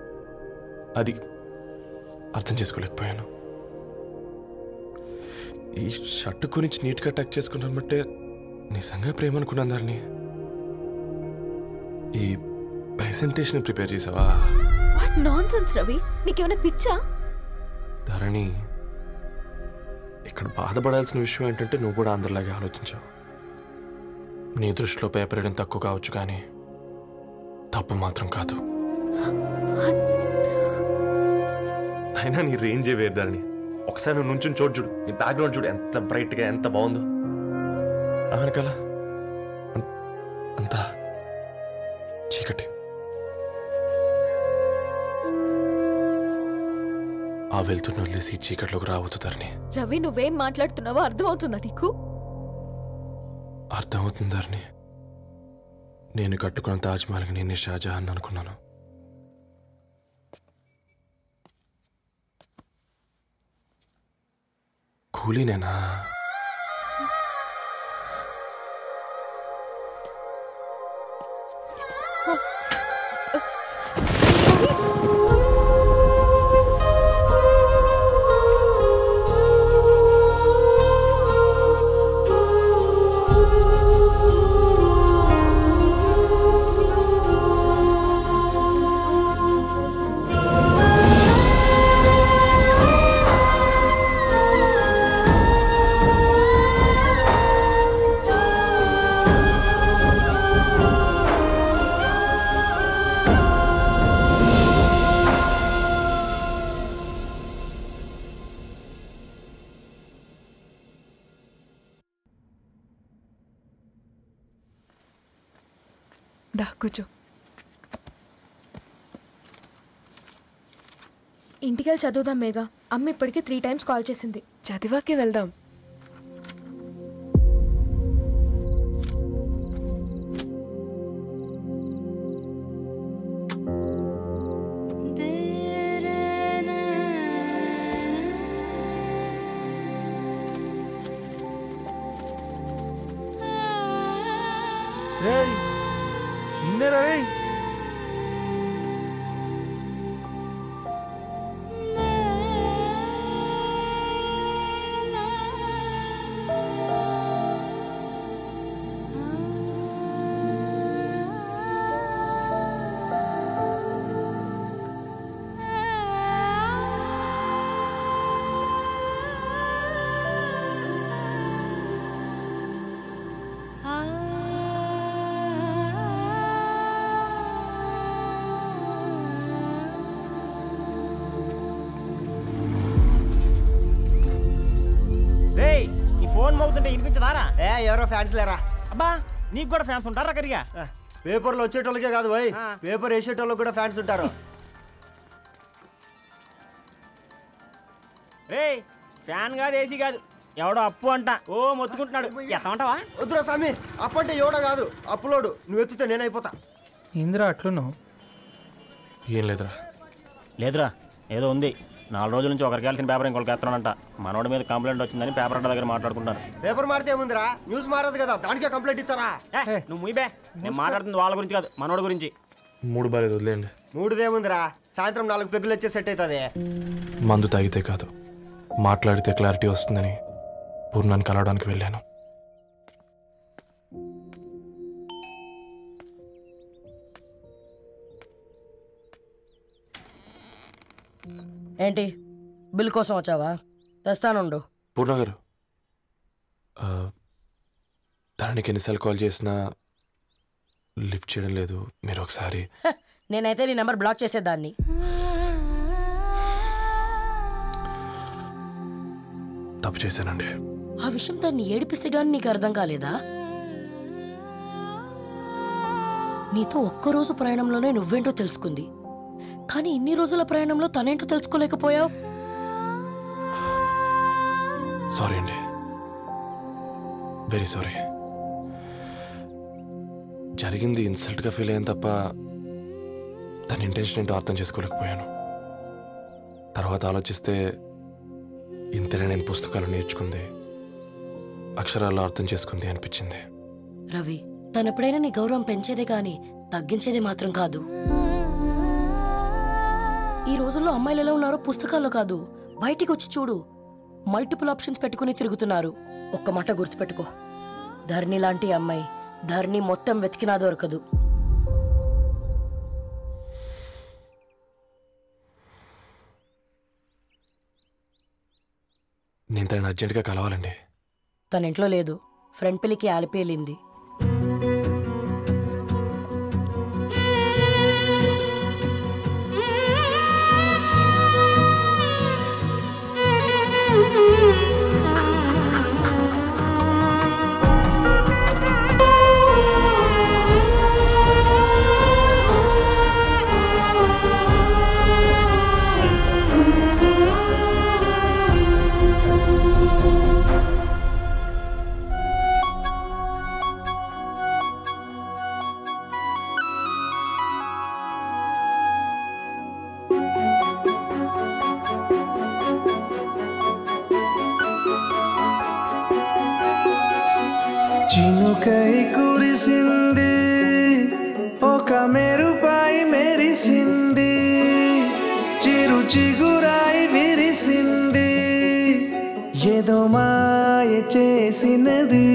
అది అర్థం చేసుకోలేకపోయాను. ఈ షర్ట్ గురించి నీట్గా టక్ చేసుకున్నామంటే నిజంగా ప్రేమ అనుకున్నాను ధరణి. ఈ ప్రెజెంటేషన్ ప్రిపేర్ చేసావా? వాట్ నాన్సెన్స్ రవి, నీకేమైనా పిచ్చా? ధరణి, ఇక్కడ బాధపడాల్సిన విషయం ఏంటంటే నువ్వు కూడా అందరిలాగే ఆలోచించావు. నీ దృష్టిలో పేపర్ వేయడం తక్కువ కావచ్చు కానీ తప్పు మాత్రం కాదు. అయినా నీ రేంజే వేరు ధరణి. ఒకసారి నువ్వు నుంచుని చూడు, నీ బ్యాక్గ్రౌండ్ చూడు ఎంత బ్రైట్గా, ఎంత బాగుందో. వెనకాల అంతా చీకటి. ఆ వెళ్తున్న వదిలేసి చీకట్లోకి రాబోతుందని. రవి, నువ్వేం మాట్లాడుతున్నావో అర్థమవుతుందా నీకు? అర్థమవుతుందని. నేను కట్టుకున్న తాజ్మహల్కి నేనే షాజహాన్ అనుకున్నాను. కూలీనేనా? దా కూర్చో. ఇంటికెళ్ళి చదువుదాం మేఘా. అమ్మ ఇప్పటికే 3 times కాల్ చేసింది. చదివాకే వెళ్దాం. ఫోన్ మోగుతుంటే వినిపించదారా? ఎవరో ఫ్యాన్స్ లేరా? అబ్బా నీకు కూడా ఫ్యాన్స్ ఉంటారా? కరిగా పేపర్లో వచ్చేటోళ్ళకే కాదు భయ్, పేపర్ వేసేటోళ్ళకి కూడా ఫ్యాన్స్ ఉంటారు. రే ఫ్యాన్ కాదు, ఏసీ కాదు, ఎవడో అప్పు అంట ఓ మొత్తుకుంటున్నాడు. ఎత్తామంటావా? వద్దురా స్వామి, అప్పు అంటే ఎవడో కాదు, అప్పులోడు. నువ్వు ఎత్తితే నేనైపోతా. ఇంద్రా అట్లున్నావు? ఏం లేదురా. లేదురా, ఏదో ఉంది. 4 రోజుల నుంచి ఒకరికి వెళ్ళిన పేపర్ ఇంకొకరికి ఎత్తనంట. మనోడి మీద కంప్లైంట్ వచ్చిందని పేపర్ అడ్డ దగ్గర మాట్లాడుకుంటారు. పేపర్ మారితే ఏముందిరా, న్యూస్ మారదు కదా, దానికే కంప్లైంట్ ఇచ్చారా? నువ్వు ముయ్యబే, నేను మాట్లాడుతుంది వాళ్ళ గురించి కాదు, మనోడి గురించి. 3 బాలేదు, వదిలేండి. 3దేముందిరా, సాయంత్రం 4 పెగ్గులు వచ్చే సెట్ అవుతుంది. మందు తాగితే కాదు, మాట్లాడితే క్లారిటీ వస్తుందని పూర్ణాన్ని కలవడానికి వెళ్ళాను. ఏంటి బిల్ కోసం వచ్చావా? తెస్తానుండు. పూర్ణ గారు, తనకి ఎన్నిసార్లు కాల్ చేసినా లిఫ్ట్ చేయడం లేదు. మీరు ఒకసారి. నేనైతే నీ నెంబర్ బ్లాక్ చేసేదాన్ని. తప్పు చేశానండి. ఆ విషయం దాన్ని ఏడిపిస్తే గానీ నీకు అర్థం కాలేదా? నీతో ఒక్కరోజు ప్రయాణంలోనే నువ్వేంటో తెలుసుకుంది, కానీ ఇన్ని రోజుల ప్రయాణంలో తనేంటో తెలుసుకోలేకపోయావు. సారీ అండి, వెరీ సారీ. జరిగింది ఇన్సల్ట్గా ఫీల్ అయ్యాను తప్ప తన ఇంటెన్షన్ ఏంటో అర్థం చేసుకోలేకపోయాను. తర్వాత ఆలోచిస్తే ఇంతనే నేను పుస్తకాలు నేర్చుకుంది, అక్షరాల్లో అర్థం చేసుకుంది అనిపించింది. రవి, తనెప్పుడైనా నీ గౌరవం పెంచేదే కానీ తగ్గించేదే మాత్రం కాదు. ఈ రోజుల్లో అమ్మాయిలు ఎలా ఉన్నారో పుస్తకాల్లో కాదు, బయటికి వచ్చి చూడు. మల్టిపుల్ ఆప్షన్స్ పెట్టుకుని తిరుగుతున్నారు. ఒక్క మాట గుర్తుపెట్టుకో, ధరణి లాంటి అమ్మాయి ధరణి మొత్తం వెతికినా దొరకదు. నేను తనని అర్జెంటుగా కలవాలండి. తన ఇంట్లో లేదు, ఫ్రెండ్ పెళ్లికి ఆలిపి వెళ్ళింది. చినుకై కురిసింది, ఒక మెరుపాయి మెరిసింది, చిరు చిగురాయి విరిసింది, ఏదో మాయ చేసినది,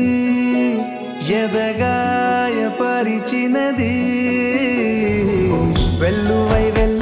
ఎదగాయ పరిచినది, వెల్లువై వెల్లు